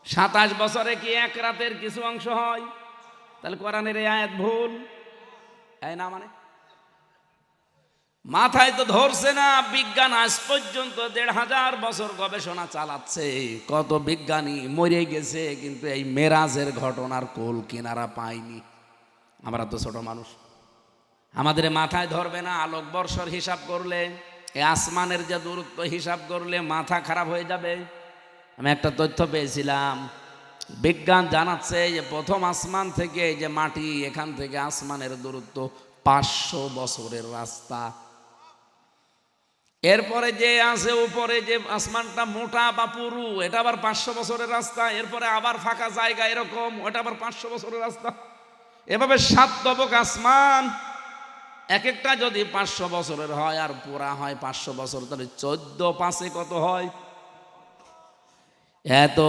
27 বছরে কি এক রাতের কিছু অংশ হয়? তাহলে কোরআনের এই আয়াত ভুল। এই না মানে মাথায় তো ধরছে না। বিজ্ঞান আজ পর্যন্ত 1500 বছর গবেষণা চালাচ্ছে, কত বিজ্ঞানী মরে গেছে, কিন্তু এই মেরাজের ঘটনার কোল কিনারা পায়নি। আমরা তো ছোট মানুষ, আমাদের মাথায় ধরবে না। আলোক বর্ষর হিসাব করলে, এই আসমানের যে দূরত্ব হিসাব করলে মাথা খারাপ হয়ে যাবে। আমি একটা তথ্য পেয়েছিলাম, বিজ্ঞান জানাচ্ছে যে প্রথম আসমান থেকে যে মাটি, এখান থেকে আসমানের দূরত্ব 500 বছরের রাস্তা। এরপরে যে আছে উপরে যে আসমানটা মোটা বা পুরু, এটা আবার 500 বছরের রাস্তা। এরপরে আবার ফাঁকা জায়গা এরকম, ওটা আবার 500 বছরের রাস্তা। এভাবে 7 তবক আসমান, এক একটা যদি 500 বছরের হয় আর পুরা হয় 500 বছর, তাহলে 14 5 কত হয়? এত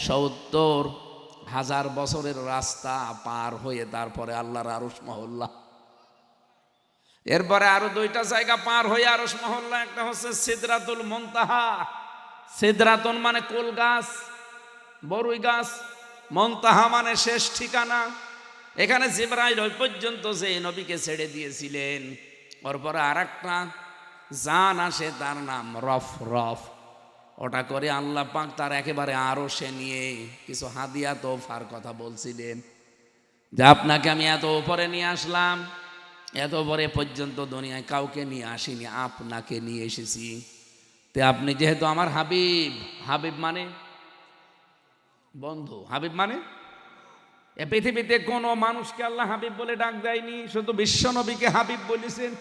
70,000 বছরের রাস্তা পার হয়ে তারপরে আল্লাহর আরশ মহল্লা। এরপরে আরো 2টা জায়গা পার হয়ে আরশ মহল্লা। একটা হচ্ছে সিদরাতুল মুনতাহা। সিদরাতুন মানে কুল গাছ, বড়ই গাছ, মুনতাহা মানে শেষ ঠিকানা। এখানে জিবরাইল ওই পর্যন্ত যে নবীকে ছেড়ে দিয়েছিলেন, ওরপরে আর একটা জান আসে, তার নাম রফ রফ। ওটা করে আল্লাহ পাক তার একেবারে আরশে নিয়ে কিছু হাদিয়া তোফার কথা বলছিলেন, যে আপনাকে আমি এত উপরে নিয়ে আসলাম, এত উপরে পর্যন্ত দুনিয়ায় কাউকে নিয়ে আসিনি, আপনাকে নিয়ে এসেছি। তে আপনি যেহেতু আমার হাবিব, হাবিব মানে বন্ধু, হাবিব মানে এ পৃথিবীতে কোনো মানুষকে আল্লাহ হাবিব বলে ডাক দেয়নি, শুধু বিশ্ব নবীকে হাবিব বলেছেন।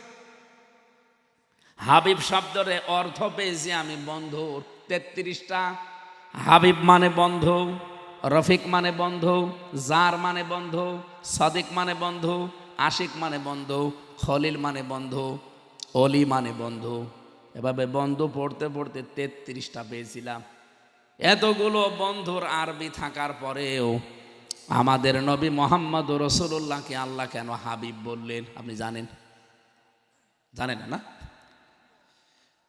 হাবিব শব্দের অর্থ পেয়েছি আমি বন্ধুর 33টা। হাবিব মানে বন্ধু, রফিক মানে বন্ধু, জার মানে বন্ধু, সাদিক মানে বন্ধু, আশিক মানে বন্ধু, খলিল মানে বন্ধু, অলি মানে বন্ধু। এভাবে বন্ধু পড়তে পড়তে 33টা পেয়েছিলাম। এতগুলো বন্ধুর আরবি থাকার পরেও আমাদের নবী মোহাম্মদ রাসূলুল্লাহকে আল্লাহ কেন হাবিব বললেন আপনি জানেন? জানেন না?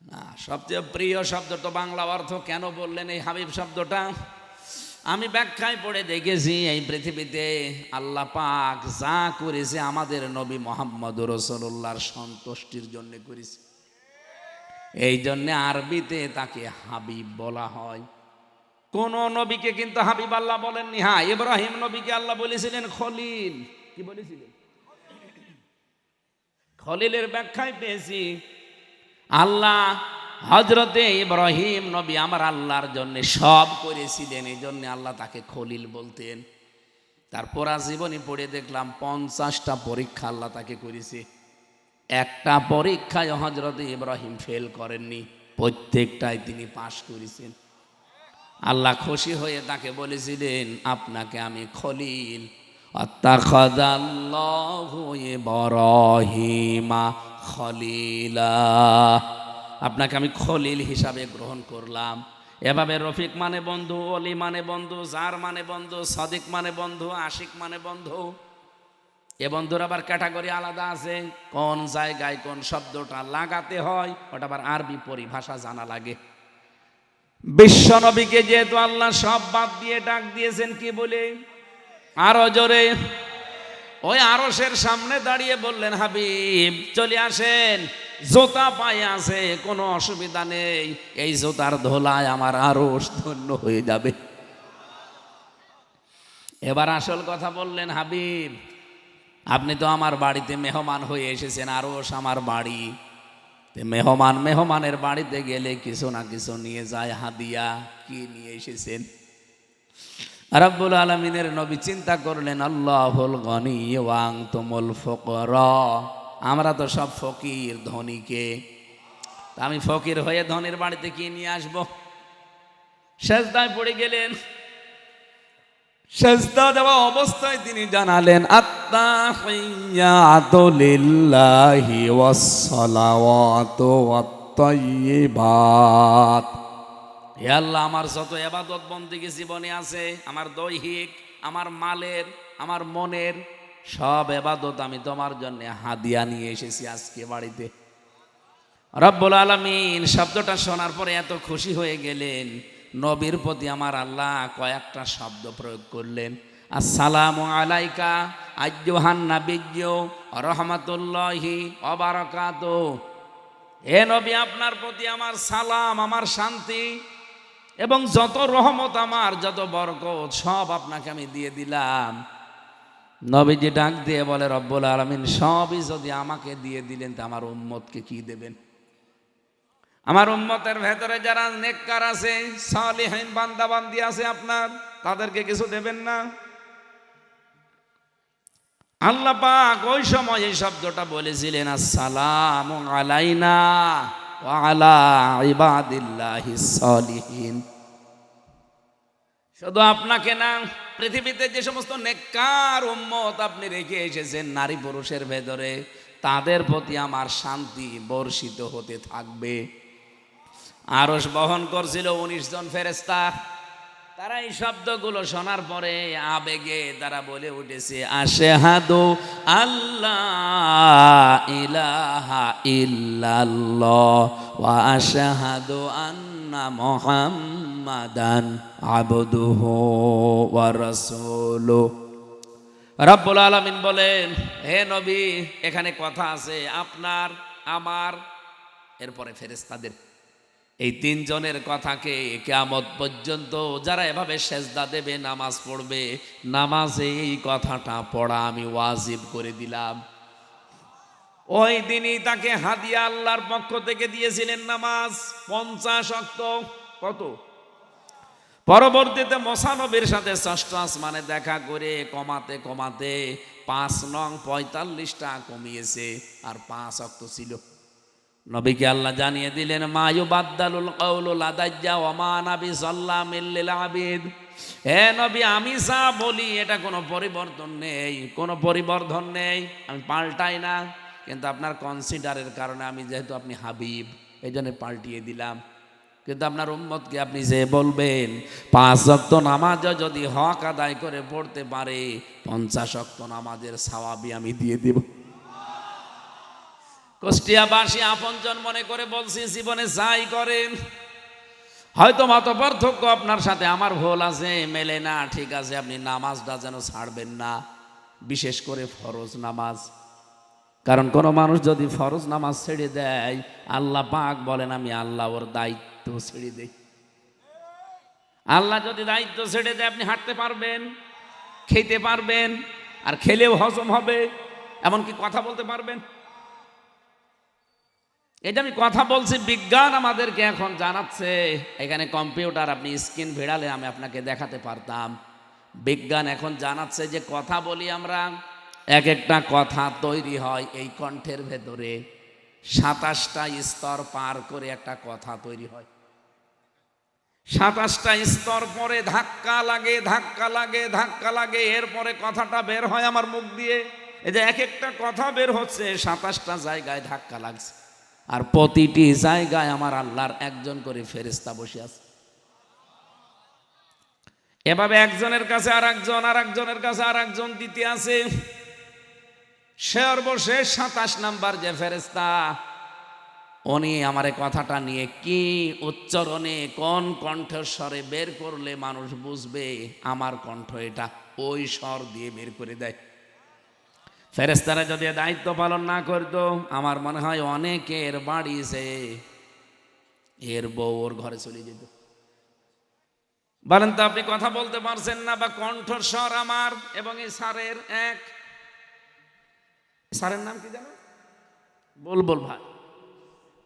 না, সবচেয়ে প্রিয় শব্দ তো বাংলা অর্থ কেন বললেন এই হাবিব শব্দটা? আমি ব্যাখ্যায় পড়ে দেখেছি, এই পৃথিবীতে আল্লাহ পাক যা করেছে আমাদের নবী মোহাম্মদ রাসূলুল্লাহর সন্তুষ্টির জন্য করেছে। এই জন্য আরবিতে তাকে হাবিব বলা হয়। কোন নবীকে কিন্তু হাবিব আল্লাহ বলেননি। হ্যাঁ, ইব্রাহিম নবীকে আল্লাহ বলেছিলেন খলিল। কি বলেছিলেন? খলিলের ব্যাখ্যায় পেয়েছি, আল্লাহ হযরতে ইব্রাহিম নবী আমার আল্লাহর জন্য সব করেছিলেন, এই জন্য আল্লাহ তাকে খলিল বলতেন। তারপর জীবনী পড়ে দেখলাম 50টা পরীক্ষা আল্লাহ তাকে করেছে, একটা পরীক্ষায় হযরতে ইব্রাহিম ফেল করেননি, প্রত্যেকটাই তিনি পাশ করেছেন। আল্লাহ খুশি হয়ে তাকে বলেছিলেন, আপনাকে আমি খলিল, আত্তাখাযাল্লাহু ইব্রাহিমা খলিলা, আপনাকে আমি খলিল হিসাবে গ্রহণ করলাম। এভাবে রফিক মানে বন্ধু, অলি মানে বন্ধু, জার মানে বন্ধু, সাদিক মানে বন্ধু, আশিক মানে বন্ধু। এ বন্ধুর আবার ক্যাটাগরি আলাদা আছে, কোন জায়গায় কোন শব্দটা লাগাতে হয় ওটা আবার আরবি পরিভাষা জানা লাগে। বিশ্ব নবীকে যেহেতু আল্লাহ সব বাদ দিয়ে ডাক দিয়েছেন কি বলে? আরো জোরে। ওই আরশের সামনে দাঁড়িয়ে বললেন, হাবিব চলে আসেন, জুতা পায়ে আছে, কোনো অসুবিধা নেই, এই জুতার ধোলায় আমার আরশ ধন্য হয়ে যাবে। এবার আসল কথা বললেন, হাবিব আপনি তো আমার বাড়িতে মেহমান হয়ে এসেছেন, আরশ আমার বাড়ি। মেহমানের বাড়িতে গেলে কিছু না কিছু নিয়ে যায় হাদিয়া। কি নিয়ে এসেছেন? রাব্বুল আলামিনের নবী চিন্তা করলেন, আল্লাহুল গনি ওয়া আনতুমুল ফুকরা, আমরা তো সব ফকির, ধনীকে, তা আমি ফকির হয়ে ধনীর বাড়িতে কি নিয়ে আসব? সেজদায় পড়ে গেলেন। সেজদা দেওয়া অবস্থায় তিনি জানালেন, আত্তাহিয়াতু লিল্লাহি ওয়াস সালাওয়াতু ওয়াত তাইয়্যিবাত। হে আল্লাহ, আমার যত ইবাদত বন্দেগী জীবনে আছে, আমার দৈহিক, আমার মালের, আমার মনের সব ইবাদত আমি তোমার জন্য হাদিয়া নিয়ে এসেছি আজকে বাড়িতে। রব্বুল আলামিন শব্দটা শোনার পরে এত খুশি হয়ে গেলেন, নবীর প্রতি আমার আল্লাহ কয়েকটা শব্দ প্রয়োগ করলেন। আসসালামু আলাইকা আইয়ুহান নাবিয়্যু রাহমাতুল্লাহি ওয়া বারাকাতুহু। হে নবী, আপনার প্রতি আমার সালাম, আমার শান্তি এবং যত রহমত, আমার যত বরকত সব আপনাকে আমি দিয়ে দিলাম। নবীজি ডাক দিয়ে বলে, রব্বুল আলামিন সবই যদি আমাকে দিয়ে দিলেন তা আমার উম্মতকে কি দেবেন? আমার উম্মতের ভেতরে যারা নেককার আছে, সালিহিন বান্দা বান্দি আছে, আপনার তাদেরকে কিছু দেবেন না? আল্লাহ পাক ওই সময় এই শব্দটা বলেছিলেন, আসসালামু আলাইনা ওয়া আলা ইবাদিল্লাহিস সালিহিন। শুধু আপনাকে না, পৃথিবীতে যে সমস্ত নেককার উম্মত আপনি রেখে এসেছেন নারী পুরুষের ভেতরে, তাদের প্রতি আমার শান্তি বর্ষিত হতে থাকবে। আরশ বহন করছিল 19 জন ফেরেশতা। তারা এই শব্দগুলো শোনার পরে আবেগে তারা বলে উঠেছে, আশহাদু আল্লাহ ইলাহা ইল্লাল্লাহ ওয়া আশহাদু আন্না মুহাম্মাদান আবদুহু ওয়া রাসূলুহু। রব্বুল আলামিন বলেন, হে নবী, এখানে কথা আছে আপনার, আমার, এরপরে ফেরেশতাদের। এই তিনজনের কথাকে কিয়ামত পর্যন্ত যারা এভাবে সেজদা দেবে, নামাজ পড়বে, নামাজে এই কথাটা পড়া আমি ওয়াজিব করে দিলাম। ওই দিনই তাকে হাদিয়া আল্লাহর পক্ষ থেকে দিয়েছিলেন নামাজ 50 ওয়াক্ত। কত? পরবর্তীতে মুসা নবীর সাথে ষষ্ঠ আসমানে দেখা করে কমাতে কমাতে 5 নং 45টা কমিয়েছে, আর 5 ওয়াক্ত ছিল। নবীকে আল্লাহ জানিয়ে দিলেন, মা ইউবাদদালুল কাউলু লাদাইয়া ওয়া মা আনা বিযাল্লামিল লিল আবিদ। হে নবী, আমি যা বলি এটা কোনো পরিবর্তন নেই, কোনো পরিবর্ধন নেই, আমি পাল্টাই না। কিন্তু আপনার কনসিডারের কারণে, আমি যেহেতু আপনি হাবিব, এই জন্য পাল্টিয়ে দিলাম। কিন্তু আপনার উম্মতকে আপনি যে বলবেন 5 ওয়াক্ত নামাজও যদি হক আদায় করে পড়তে পারে, 50 ওয়াক্ত নামাজের সওয়াবই আমি দিয়ে দেব। কুষ্টিয়াবাসী আপনজন মনে করে বলছি, জীবনে যাই করেন, হয়তো মত পার্থক্য আপনার সাথে আমার ভুল আছে, মেলে না, ঠিক আছে, আপনি নামাজটা যেন ছাড়বেন না, বিশেষ করে ফরজ নামাজ। কারণ কোনো মানুষ যদি ফরজ নামাজ ছেড়ে দেয়, আল্লাহ পাক বলেন আমি আল্লাহ ওর দায়িত্ব ছেড়ে দেই। আল্লাহ যদি দায়িত্ব ছেড়ে দেয়, আপনি হাঁটতে পারবেন, খেতে পারবেন, আর খেলেও হজম হবে, এমনকি কথা বলতে পারবেন। এটা আমি কথা বলছি, বিজ্ঞান আমাদেরকে এখন জানাচ্ছে। এখানে কম্পিউটার, আপনি স্ক্রিন ভিড়ালে আমি আপনাকে দেখাতে পারতাম। বিজ্ঞান এখন জানাচ্ছে যে কথা বলি আমরা, এক একটা কথা তৈরি হয় এই কণ্ঠের ভেতরে 27টা স্তর পার করে একটা কথা তৈরি হয়। 27টা স্তর পরে ধাক্কা লাগে, ধাক্কা লাগে, ধাক্কা লাগে, এরপরে কথাটা বের হয় আমার মুখ দিয়ে। এই যে এক একটা কথা বের হচ্ছে, 27টা জায়গায় ধাক্কা লাগছে, আর প্রতিটি জায়গায় আমার আল্লাহর একজন করে ফেরেশতা বসে আছে। এভাবে একজনের কাছে আর একজন, আর একজনের কাছে আর একজন দিতে আছে। সর্বশেষ 27 নাম্বার যে ফেরেশতা, উনি আমার কথাটা নিয়ে কি উচ্চারণে, কোন কণ্ঠস্বরে বের করলে মানুষ বুঝবে আমার কণ্ঠ এটা, ওই স্বর দিয়ে বের করে দেয়। ফেরেশতারা যদি দায়িত্ব পালন না করতো, আমার মনে হয় অনেকের বাড়িছে এর বউ ওর ঘরে চলে যেত। বলেন তো, আপনি কথা বলতে পারছেন না, বা কণ্ঠস্বর আমার এবং এই স্যারের এক, স্যারের নাম কি জানো? বুলবুল ভাই।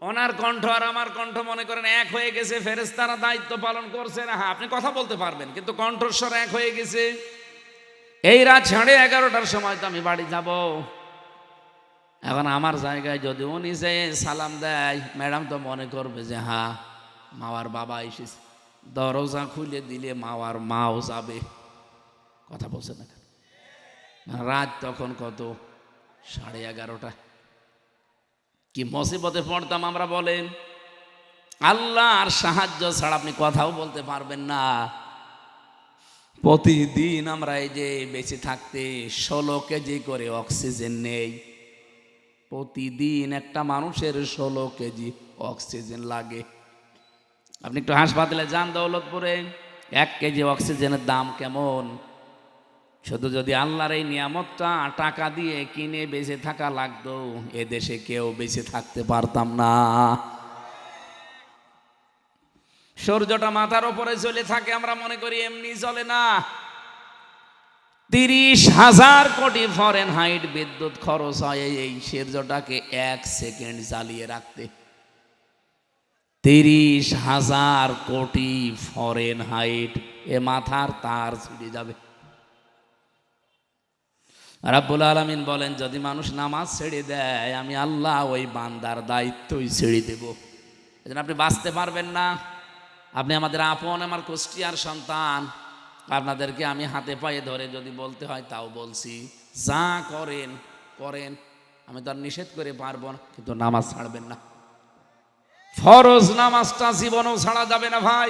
ওনার কণ্ঠ আর আমার কণ্ঠ মনে করেন এক হয়ে গেছে, ফেরেশতারা দায়িত্ব পালন করছে না। হ্যাঁ, আপনি কথা বলতে পারবেন, কিন্তু কণ্ঠস্বর এক হয়ে গেছে। এই রাত 11:30টার সময় তো আমি বাড়ি যাব। এখন আমার জায়গায় যদি উনি যে সালাম দেয়, ম্যাডাম তো মনে করবে যে হ্যাঁ মাওয়ার বাবা এসেছে। দরজা খুলে দিলে মাওয়ার মাও যাবে। কথা বলছে না? রাত তখন কত? 11:30। কি মুসিবতে পড়তাম আমরা বলেন। আল্লাহর সাহায্য ছাড়া আপনি কথাও বলতে পারবেন না। প্রতিদিন আমরা এই যে বেঁচে থাকতে 16 কেজি করে অক্সিজেন নেই। প্রতিদিন একটা মানুষের 16 কেজি অক্সিজেন লাগে। আপনি একটু হাসপাতালে যান দৌলতপুরে, 1 কেজি অক্সিজেনের দাম কেমন। শুধু যদি আল্লাহর এই নিয়ামতটা টাকা দিয়ে কিনে বেঁচে থাকা লাগতো, এ দেশে কেউ বেঁচে থাকতে পারতাম না। সূর্যটা মাথার উপরে চলে থাকে, আমরা মনে করি এমনি চলে না। 30,000 কোটি ফরেনহাইট বিদ্যুৎ খরচ হয় এই সূর্যটাকে 1 সেকেন্ড জ্বালিয়ে রাখতে। 30,000 কোটি ফরেনহাইট, এ মাথার তার ছিঁড়ে যাবে। রাব্বুল আলামিন বলেন, যদি মানুষ নামাজ ছেড়ে দেয়, আমি আল্লাহ ওই বান্দার দায়িত্বই ছেড়ে দেব। এজন্য আপনি বাঁচতে পারবেন না। আপনি আমাদের আপন, আমার কুষ্টিয়ার সন্তান। আপনাদেরকে আমি হাতে পায়ে ধরে যদি বলতে হয় তাও বলছি, যা করেন করেন, আমি তো আর নিষেধ করে পারবো না, কিন্তু নামাজ ছাড়বেন না। ফরজ নামাজটা জীবনেও ছাড়া যাবে না ভাই।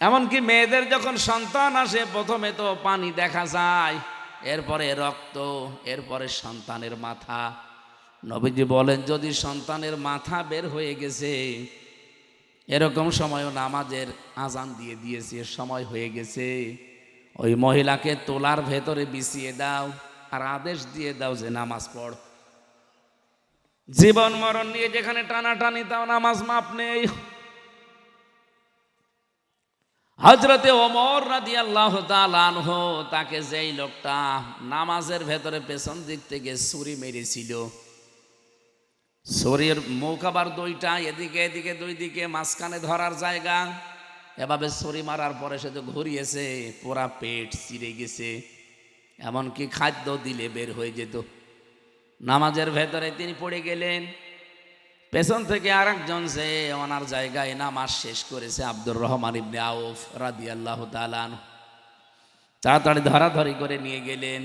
এমনকি মেয়েদের যখন সন্তান আসে, প্রথমে তো পানি দেখা যায়, এরপরে রক্ত, এরপরে সন্তানের মাথা। নবীজি বলেন, যদি সন্তানের মাথা বের হয়ে গেছে, এরকম সময়ও নামাজের আজান দিয়ে দিয়েছে, সময় হয়ে গেছে, ওই মহিলাকে তোলার ভেতরে বিছিয়ে দাও আর আদেশ দিয়ে দাও যে নামাজ পড়। জীবন মরণ নিয়ে যেখানে টানাটানি, তাও নামাজ মাপ নেই। হযরতে ওমর রাদিয়াল্লাহু তাআলা আনহু, তাকে যেই লোকটা নামাজের ভেতরে পেছন দিক থেকে ছুরি মেরেছিল, ছুরির মুখ আবার 2টা, এদিকে এদিকে 2 দিকে, মাঝখানে ধরার জায়গা। এভাবে ছুরি মারার পরে সে তো ঘুরিয়েছে, পুরা পেট চিরে গেছে, এমনকি খাদ্য দিলে বের হয়ে যেত। নামাজের ভেতরে তিনি পড়ে গেলেন। পেছন থেকে আরেকজন যে ওনার জায়গায় নামাজ শেষ করেছে, আব্দুর রহমান ইবনে আউফ রাদিয়াল্লাহু তাআলা আনহু, তাড়াতাড়ি ধরাধরি করে নিয়ে গেলেন।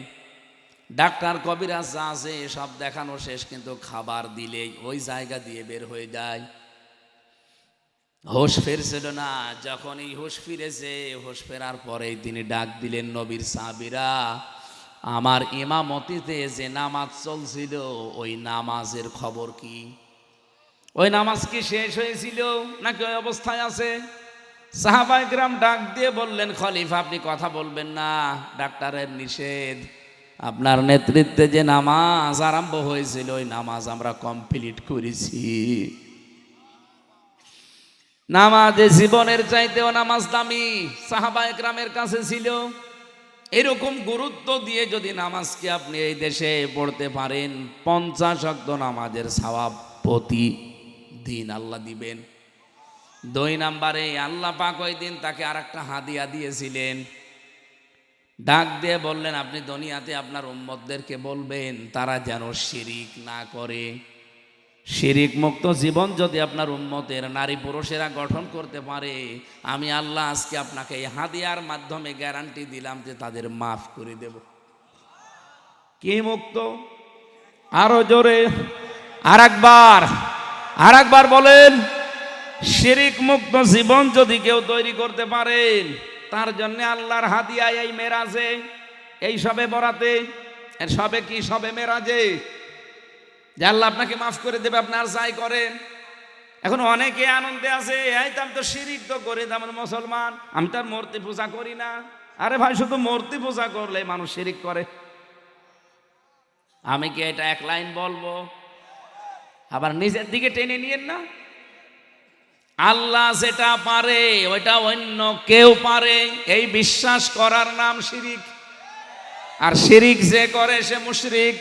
ডাক্তার, কবিরাজ যা আছে সব দেখানো শেষ, কিন্তু খাবার দিলেই ওই জায়গা দিয়ে বের হয়ে যায়। হোশ ফিরছিল না। যখনই হোশ ফিরেছে, হোশ ফেরার পরেই তিনি ডাক দিলেন, নবীর সাহাবীরা, আমার ইমামতিতে যে নামাজ চলছিল, ওই নামাজের খবর কি? ওই নামাজ কি শেষ হয়েছিল নাকি ওই অবস্থায় আছে? সাহাবায়ে কেরাম ডাক দিয়ে বললেন, খলিফা আপনি কথা বলবেন না, ডাক্তারের নিষেধ। আপনার নেতৃত্বে যে নামাজ আরম্ভ হয়েছিল, ওই নামাজ আমরা কমপ্লিট করেছি। নামাজে জীবনের চাইতেও নামাজ দামি সাহাবায়ে কেরামের কাছে ছিল। এরকম গুরুত্ব দিয়ে যদি নামাজকে আপনি এই দেশে পড়তে পারেন, 50 ওয়াক্ত নামাজের সওয়াব প্রতিদিন আল্লাহ দিবেন। 2 নম্বরে আল্লাহ পাক ওই দিন তাকে আরেকটা হাদিয়া দিয়েছিলেন। ডাক দিয়ে বললেন, আপনি দুনিয়াতে আপনার উম্মতদেরকে বলবেন তারা যেন শিরিক না করে। শিরিক মুক্ত জীবন যদি আপনার উম্মতের নারী পুরুষেরা গঠন করতে পারে, আমি আল্লাহ আজকে আপনাকে এই হাদিয়ার মাধ্যমে গ্যারান্টি দিলাম যে তাদের মাফ করে দেব। কি মুক্ত? আরো জোরে আরেকবার বলেন। শিরিক মুক্ত জীবন যদি কেউ তৈরি করতে পারেন, তার জন্য আল্লাহর হাদিয়া এই মেরাজে, এই সবে বরাতে, এর সবে কি? সবে মেরাজে, যে আল্লাহ আপনাকে মাফ করে দেবে, আপনার যাই করেন। এখন অনেকে আনন্দে আছে, এই তো আমি তো শিরিক তো করি, আমার মুসলমান, আমি তো আর মূর্তি পূজা করি না। আরে ভাই, শুধু মূর্তি পূজা করলে মানুষ শিরিক করে? আমি কি এটা 1 লাইন বলবো? আবার নিজের দিকে টেনে নিয়েন না। আল্লাহ যেটা পারে ওইটা অন্য কেউ পারে, এই বিশ্বাস করার নাম শিরিক। আর শিরিক যে করে সে মুশরিক।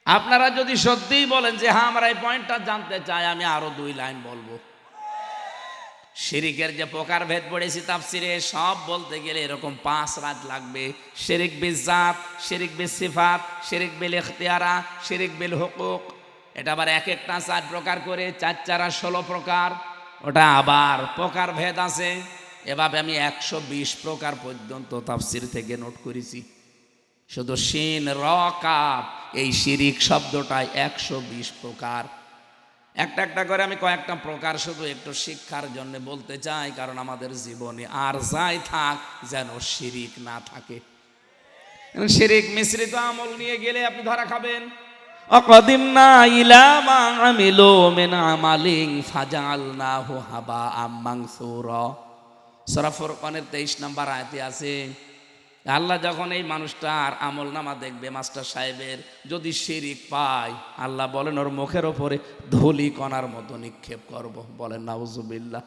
আপনারা যদি সত্যিই বলেন যে হ্যাঁ আমরা এই পয়েন্টটা জানতে চাই, আমি আরো 2 লাইন বলবো। শিরিকের যে প্রকারভেদ পড়েছি তাফসিরে, সব বলতে গেলে এরকম 5 রাত লাগবে। শিরিক বিল জাত, শিরিক বিল সিফাত, শিরিক বিল ইখতিয়ারা, শিরিক বিল হুকুক। এটা আবার এক একটা 4 প্রকার করে, 4 4 16 প্রকার। ওটা আবার প্রকারভেদ আছে। এভাবে আমি 120 প্রকার পর্যন্ত তাফসির থেকে নোট করেছি। শুধু শিন র কাফ এই শিরিক শব্দটাই 120 প্রকার। একটা একটা করে আমি কয়েকটা প্রকার শুধু একটু শিক্ষার জন্য বলতে চাই, কারণ আমাদের জীবনে আর যাই থাক যেন শিরিক না থাকে। শিরিক মিশ্রিত আমল নিয়ে গেলে আপনি ধরা খাবেন। অকদিমনা ইলা মা আমিলু মিন আমালিন ফাজআলনাহু হাবাআম মানসুরা। সূরা ফুরকানের 23 নম্বর আয়াতে আছে, আল্লাহ যখন এই মানুষটার আমল নামা দেখবে, মাস্টার সাহেবের যদি শিরিক পায়, আল্লাহ বলেন ওর মুখের ওপরে ধুলি কণার মতো নিক্ষেপ করব। বলেন নাউজুবিল্লাহ।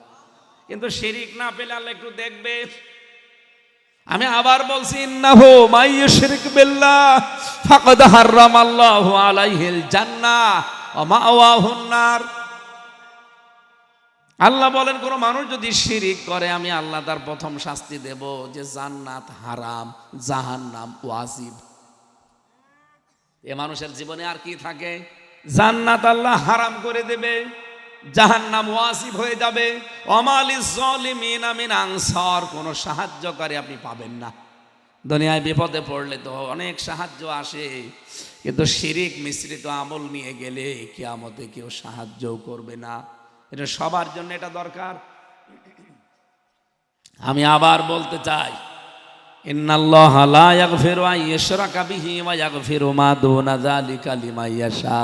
কিন্তু শিরিক না পেলে আল্লাহ একটু দেখবে। আমি আবার বলছি, ইন্নাহু মাইয়ুশরিক বিল্লাহ ফাকাদ হারামাল্লাহু আলাইহিল জান্নাহ ওয়া মাওয়াহুন নার। আল্লাহ বলেন কোন মানুষ যদি শিরিক করে, আমি আল্লাহ তার প্রথম শাস্তি দেব যে জান্নাত হারাম, জাহান্নাম ওয়াজিব। এ মানুষের জীবনে আর কি থাকে? জান্নাত আল্লাহ হারাম করে দেবে, জাহান্নাম ওয়াজিব হয়ে যাবে। ওয়ামালিজ জালিমিনা মিন আনসার, কোনো সাহায্যকারী আপনি পাবেন না। দুনিয়ায় বিপদে পড়লে তো অনেক সাহায্য আসে, কিন্তু শিরিক মিশ্রিত আমল নিয়ে গেলে কিয়ামতে কেউ সাহায্যও করবে না। এটা সবার জন্য এটা দরকার। আমি আবার বলতে চাই, ইন্নাল্লাহা লা ইয়াগফিরু আন ইউশরাকা বিহি ওয়া ইয়াগফিরু মা দুনা যালিকা লিমান ইয়াশা।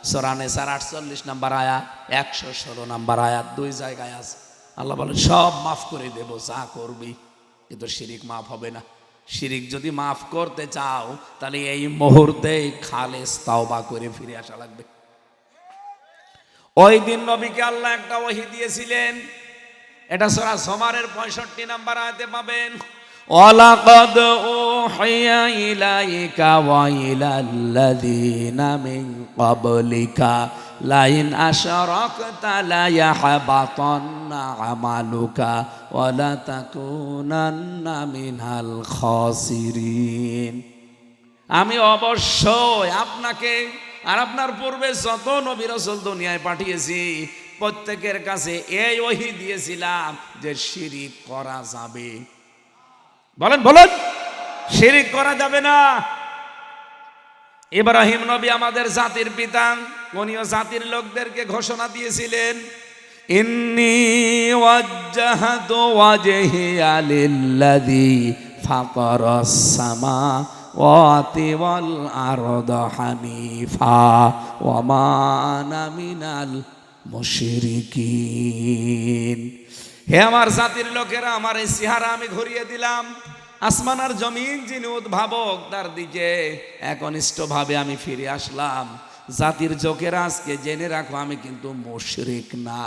সূরা নিসার 48 নম্বর আয়াত, 116 নম্বর আয়াত, দুই জায়গায় আছে। আল্লাহ বলেন সব মাফ করে দেব যা করবি, কিন্তু শিরিক মাফ হবে না। শিরিক যদি মাফ করতে চাও, তাহলে এই মুহূর্তে খালেস তাওবা করে ফিরে আসা লাগবে। ওই দিন নবীকে আল্লাহ একটা ওহী দিয়েছিলেন, এটা সূরা জুমারের 65 নম্বর আয়াতে পাবেন। ওয়ালাকাদ উহিয়া ইলাইকা ওয়া ইলাল্লাযীনা মিন ক্বাবলিকা লাইন আশরাকতা লা ইয়াহবাতান্না আমালুকা ওয়া লা তাকুনান্না মিনাল খাসিরিন। আমি অবশ্যই আপনাকে আর আপনার পূর্বে যত নবী রাসূল দুনিয়ায় পাঠিয়েছি, প্রত্যেকের কাছে এই ওহী দিয়েছিলাম যে শিরিক করা যাবে। বলেন বলেন, শিরিক করা যাবে না। ইব্রাহিম নবী আমাদের জাতির পিতা, উনিও জাতির লোকদেরকে ঘোষণা দিয়েছিলেন, ইন্নী ওয়াজ্জাহতু ওয়াজহিয়া লিল্লাযী ফাতারাস সামাওয়াতি ওয়াল আরদা হানিফা ওয়া মা আনা মিনাল মুশরিকিন। হে আমার জাতির লোকেরা, আমার এই চেহারা আমি ঘুরিয়ে দিলাম। আসমান আর জমিন যিনি উদ্ভাবক, তার দিকে একনিষ্ঠভাবে আমি ফিরে আসলাম। জাতির লোকেরা আজকে জেনে রাখো, আমি কিন্তু মুশরিক না।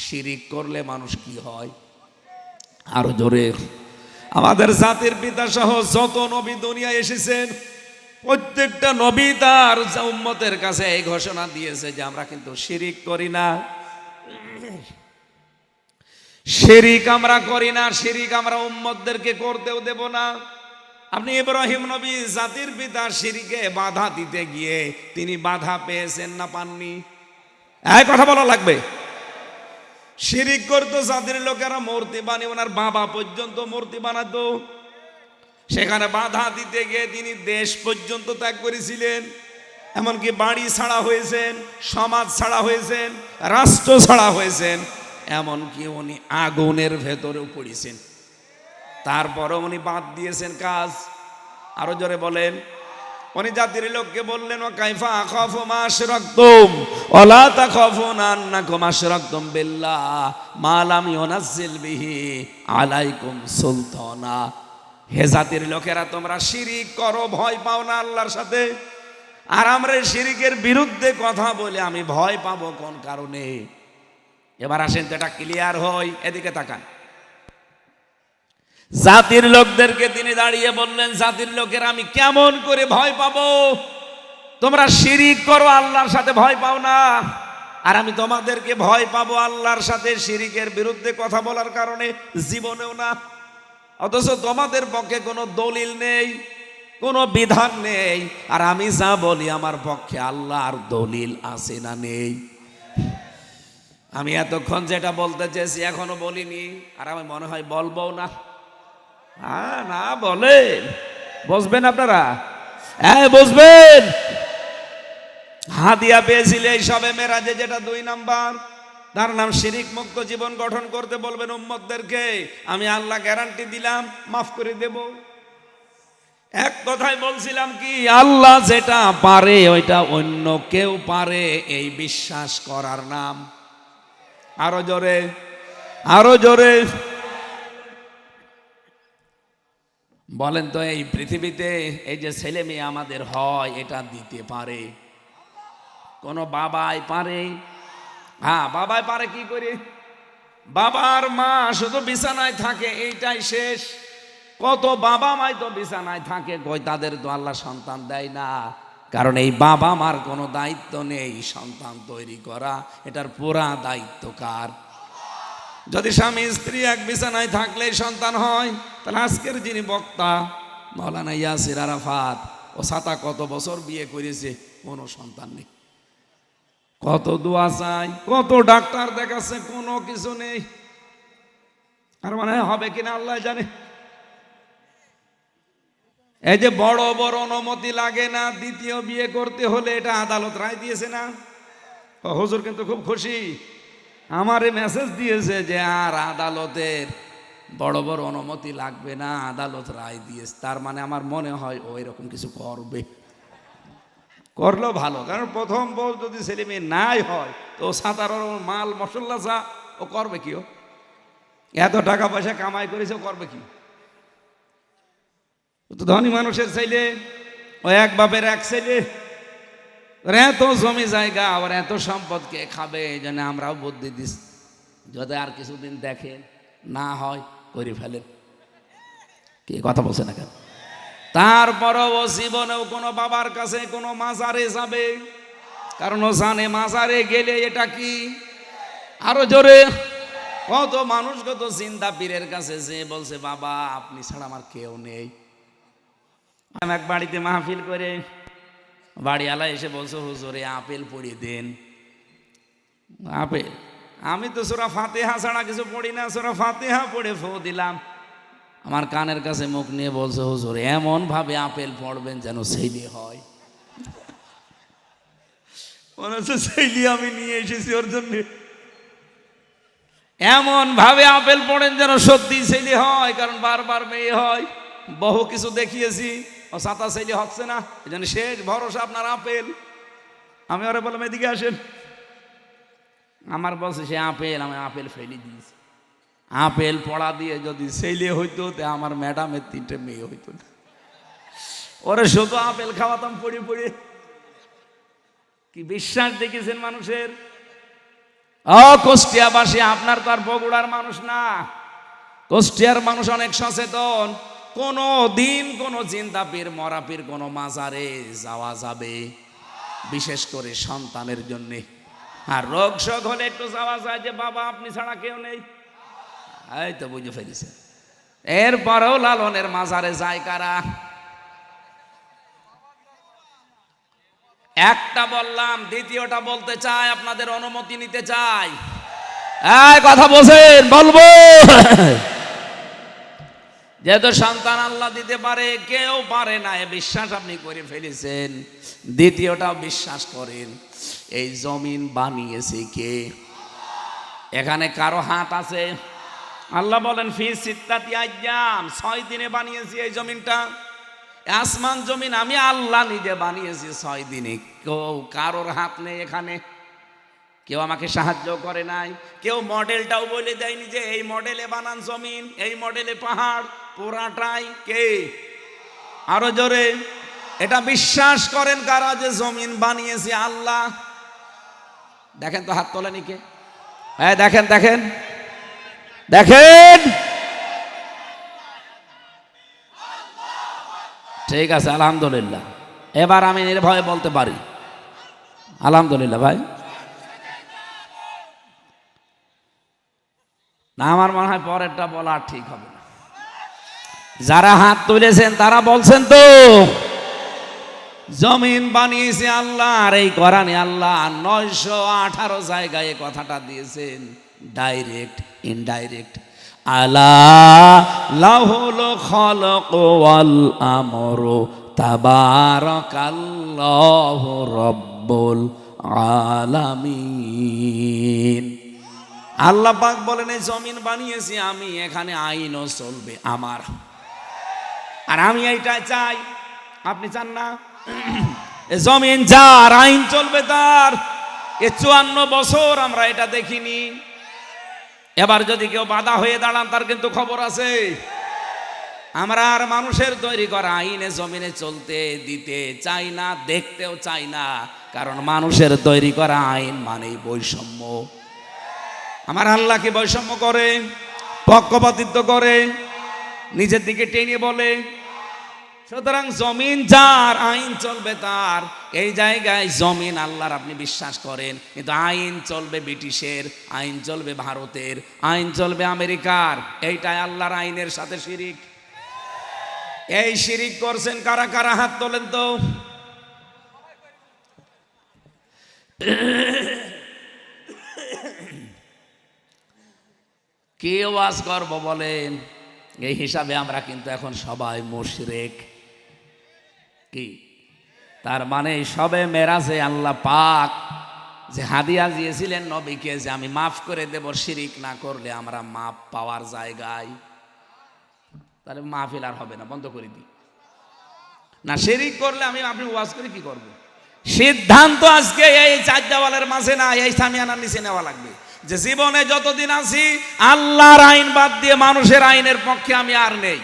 শিরিক করলে মানুষ কি হয়? আরো জোরে। আমাদের জাতির পিতা সহ যত নবী দুনিয়ায় এসেছেন, প্রত্যেকটা নবী তার উম্মতের কাছে এই ঘোষণা দিয়েছে যে আমরা কিন্তু শিরিক করি না। শিরিক আমরা করি না, শিরিক আমরা উম্মতদেরকে করতেও দেব না। আপনি ইব্রাহিম নবী জাতির পিতা শিরিকে বাধা দিতে গিয়ে তিনি বাধা পেয়েছেন না পাননি? এই কথা বলা লাগবে। শিরিক করতো জাতির লোকেরা, মূর্তি বানিয়ে, ওনার বাবা পর্যন্ত মূর্তি বানাতো। সেখানে বাধা দিতে গিয়ে তিনি দেশ পর্যন্ত ত্যাগ করেছিলেন, এমনকি বাড়ি ছাড়া হয়েছেন, সমাজ ছাড়া হয়েছেন, রাষ্ট্র ছাড়া হয়েছেন, এমনকি উনি আগুনের ভেতরেও পড়েছেন। তারপরে উনি বাদ দিয়েছেন কাজ। আরো জোরে বলেন। উনি জাতির লোককে বললেন, ওয়া কাইফা আখাফু মা আশরাকতুম ওয়া লা তাখাফুনা আন্নাকুম আশরাকতুম বিল্লাহ মা লাম ইউনাজ্জিল বিহি আলাইকুম সুলতানা। হে জাতির লোকেরা, তোমরা শিরিক করো, ভয় পাও না আল্লাহর সাথে, আর আমরা শিরিকের বিরুদ্ধে কথা বলে আমি ভয় পাবো কোন কারণে? এবার আসেন তো এটা ক্লিয়ার হয়। এদিকে তাকান। জাতির লোকদেরকে তিনি দাঁড়িয়ে বললেন, জাতির লোকেরা, আমি কেমন করে ভয় পাবো? তোমরা শিরিক করো, আল্লাহর সাথে ভয় পাও না, আর আমি তোমাদেরকে ভয় পাবো আল্লাহর সাথে শিরিকের বিরুদ্ধে কথা বলার কারণে? জীবনেও না। অথচ তোমাদের পক্ষে কোনো দলিল নেই, কোনো বিধান নেই, আর আমি যা বলি আমার পক্ষে আল্লাহর দলিল আছে না নেই? আমি এতক্ষণ যেটা বলতে চেয়েছি এখনো বলিনি, আর আমি মনে হয় বলবো না। হ্যাঁ না বলেন, বুঝবেন আপনারা? হ্যাঁ বুঝবেন। হাদিয়া পেয়েছিলে এই সবে মেরাজে, যেটা 2 নাম্বার, তার নাম শিরিক মুক্ত জীবন গঠন করতে বলবেন উম্মতদেরকে। আমি আল্লাহ গ্যারান্টি দিলাম মাফ করে দেব। এক কথায় বলছিলাম কি, আল্লাহ যেটা পারে ওইটা অন্য কেউ পারে, এই বিশ্বাস করার নাম। আরো জোরে, আরো জোরে বলেন তো, এই পৃথিবীতে এই যে ছেলে মেয়ে আমাদের হয়, এটা দিতে পারে কোন বাবাই পারে? হ্যাঁ, বাবাই পারে। কি করে? বাবার মা শুধু বিছানায় থাকে, এইটাই শেষ। কত বাবা মাই তো বিছানায় থাকে, কই তাদের তো আল্লাহ সন্তান দেয় না। কারণ এই বাবা মার কোনো দায়িত্ব নেই সন্তান তৈরি করা, এটার পুরা দায়িত্ব কার? যদি স্বামী স্ত্রী এক বিছানায় থাকলে সন্তান হয়, তাহলে আজকের যিনি বক্তা মাওলানা ইয়াসির আরাফাত, ও সাতা কত বছর বিয়ে করেছে, কোনো সন্তান নেই। কত দোয়া চাই, কত ডাক্তার দেখাচ্ছে, কোনো কিছু নেই। আর মানে হবে কিনা আল্লাহ জানে। এই যে বড় বড় অনুমতি লাগে না দ্বিতীয় বিয়ে করতে হলে, এটা আদালত রায় দিয়েছে না? হুজুর কিন্তু খুব খুশি, আমারে মেসেজ দিয়েছে যে আর আদালতের বড় বড় অনুমতি লাগবে না, আদালত রায় দিয়েছে। তার মানে আমার মনে হয় ও এরকম কিছু করবে। করলেও ভালো, কারণ প্রথম বউ যদি ছেলে মেয়ে নাই হয়, তো সাধারণ মাল মশলা চা ও করবে কি? ও এত টাকা পয়সা কামাই করেছে, ও করবে কি? ও তো ধনী মানুষের ছেলে, ও এক বাপের এক ছেলে, এত জমি জায়গা আবার এত সম্পদ কে খাবে? এই জন্য আমরাও বুদ্ধি দিস, যদি আর কিছুদিন দেখেন না হয় করে ফেলেন। কি কথা বলছে না কেন? তারপরও ও জীবনেও কোনো বাবার কাছে কোনো মাজারে যাবে, কারণ ও জানে মাজারে গেলে এটা কি। আরো জোরে, কত মানুষ কত চিন্তা পীরের কাছে যে বলছে বাবা আপনি ছাড়া আমার কেউ নেই। এক বাড়িতে মাহফিল করে বাড়িওয়ালা এসে বলছে হুজুরে আপেল পড়িয়ে দেন। আপেল? আমি তো সূরা ফাতিহা ছাড়া কিছু পড়ি না, সূরা ফাতিহা পড়ে ফু দিলাম। আমার কানের কাছে মুখ নিয়ে বলছে হুজুর এমন ভাবে আপেল পড়বেন যেন ছেলে হয়। মনে হচ্ছে ছেলে আমি নিয়ে এসেছি ওর জন্য। এমন ভাবে আপেল পড়েন যেন সত্যি ছেলে হয়, কারণ বারবার মেয়ে হয়। বহু কিছু দেখিয়েছি, ও সাতা ছেলে হচ্ছে না, এই জন্য শেষ ভরসা আপনার আপেল। আমি ওরা বললাম এদিকে আসেন, আমার বলছে সে আপেল, আমি আপেল ফেলে দিয়েছি। আপেল পড়া দিয়ে যদি ছেলে হইতো, তে আমার ম্যাডামের 3টে মেয়ে হইতো না। ওরে শুধু আপেল খাওয়াতাম পড়ে পড়ে। কি বিশ্বাস দেখেছেন মানুষের? কুষ্টিয়াবাসী, আপনার তো আর বগুড়ার মানুষ না, কুষ্টিয়ার মানুষ অনেক সচেতন। কোনো দিন কোনো চিন্তা পীর মরা পীর কোনো মাজারে যাওয়া যাবে, বিশেষ করে সন্তানের জন্যে। আর রোগ শোক হলে একটু যাওয়া যায় যে বাবা আপনি ছাড়া কেউ নেই, এই তো বুঝে ফেলেছে। এরপরেও লালনের মাজারে যায় কারা? একটা বললাম, দ্বিতীয়টা বলতে চাই, আপনাদের অনুমতি নিতে চাই। এই কথা বলছেন, বলবো। যেহেতু সন্তান আল্লাহ দিতে পারে, কেউ পারে না, এ বিশ্বাস আপনি করে ফেলেছেন। দ্বিতীয়টাও বিশ্বাস করেন, এই জমিন বানিয়েছে কে? এখানে কারো হাত আছে? আল্লাহ বলেন ফি সিত্তাতি আইয়াম, 6 দিনে বানিয়েছি এই জমিনটা। আসমান জমিন আমি আল্লাহ নিজে বানিয়েছি 6 দিনে। কেউ কারোর হাত নেই এখানে, কেউ আমাকে সাহায্য করে নাই, কেউ মডেলটাও বলে দেয়নি যে এই মডেলে বানান জমিন, এই মডেলে পাহাড়, পুরাটাই কে? আরো জোরে, এটা বিশ্বাস করেন কারা যে জমিন বানিয়েছে আল্লাহ? দেখেন তো হাত তোলেনি কে? হ্যাঁ দেখেন দেখেন দেখেন। ঠিক আছে, আলহামদুলিল্লাহ। এবার আমি নির্ভয়ে বলতে পারি আলহামদুলিল্লাহ। ভাই না, আমার মনে হয় পরেরটা বলা ঠিক হবে না। যারা হাত তুলেছেন তারা বলছেন তো জমিন বানিয়েছে আল্লাহ, আর এই কোরআনে আল্লাহ 918 জায়গায় এই কথাটা দিয়েছেন, ডাইরেক্ট ইনডাইরেক্ট। আলা লাহুল খালাকু ওয়াল আমরু তাবারাকাল্লাহু রাব্বুল আলামিন। আল্লাহ পাক বলেন এই জমিন বানিয়েছি আমি, এখানে আইনও চলবে আমার। আর আমি এইটা চাই, আপনি চান না? এ জমিন যার, আইন চলবে তার। এ 54 বছর আমরা এটা দেখিনি। এবার যদি কেউ বাধা হয়ে দাঁড়ান, তার কিন্তু খবর আছে। আমরা আর মানুষের তৈরি করা আইনে জমিনে চলতে দিতে চাই না, দেখতেও চাই না। কারণ মানুষের তৈরি করা আইন মানেই বৈষম্য। আমার আল্লাহ কি বৈষম্য করে? পক্ষপাতিত্ব করে? নিজের দিকে টেনে বলে? সুতরাং জমিন যার, আইন চলবে তার। এই জায়গায় জমিন আল্লাহর আপনি বিশ্বাস করেন, কিন্তু আইন চলবে ব্রিটিশের, আইন চলবে ভারতের, আইন চলবে আমেরিকার। এইটাই আল্লাহর আইনের সাথে শিরিক। এই শিরিক করছেন কারা কারা? হাত তোলেন তো। কে ওয়াজ করবো বলেন? এই হিসাবে আমরা কিন্তু এখন সবাই মুশরিক। কি তার মানে? সবে মেরাজে আল্লাহ পাক যে হাদিয়া দিয়েছিলেন নবীকে, যে আমি মাফ করে দেব শিরিক না করলে, আমরা মাফ পাওয়ার জায়গায়। তাহলে মাহফিল আর হবে না, বন্ধ করে দিই না। শিরিক করলে আপনি ওয়াজ করে কি করব? সিদ্ধান্ত আজকে এই চার দেওয়ালের মাঝে না, এই সামিয়ানার নিচে নেওয়া লাগবে যে জীবনে যতদিন আছি আল্লাহর আইন বাদ দিয়ে মানুষের আইনের পক্ষে আমি আর নেই।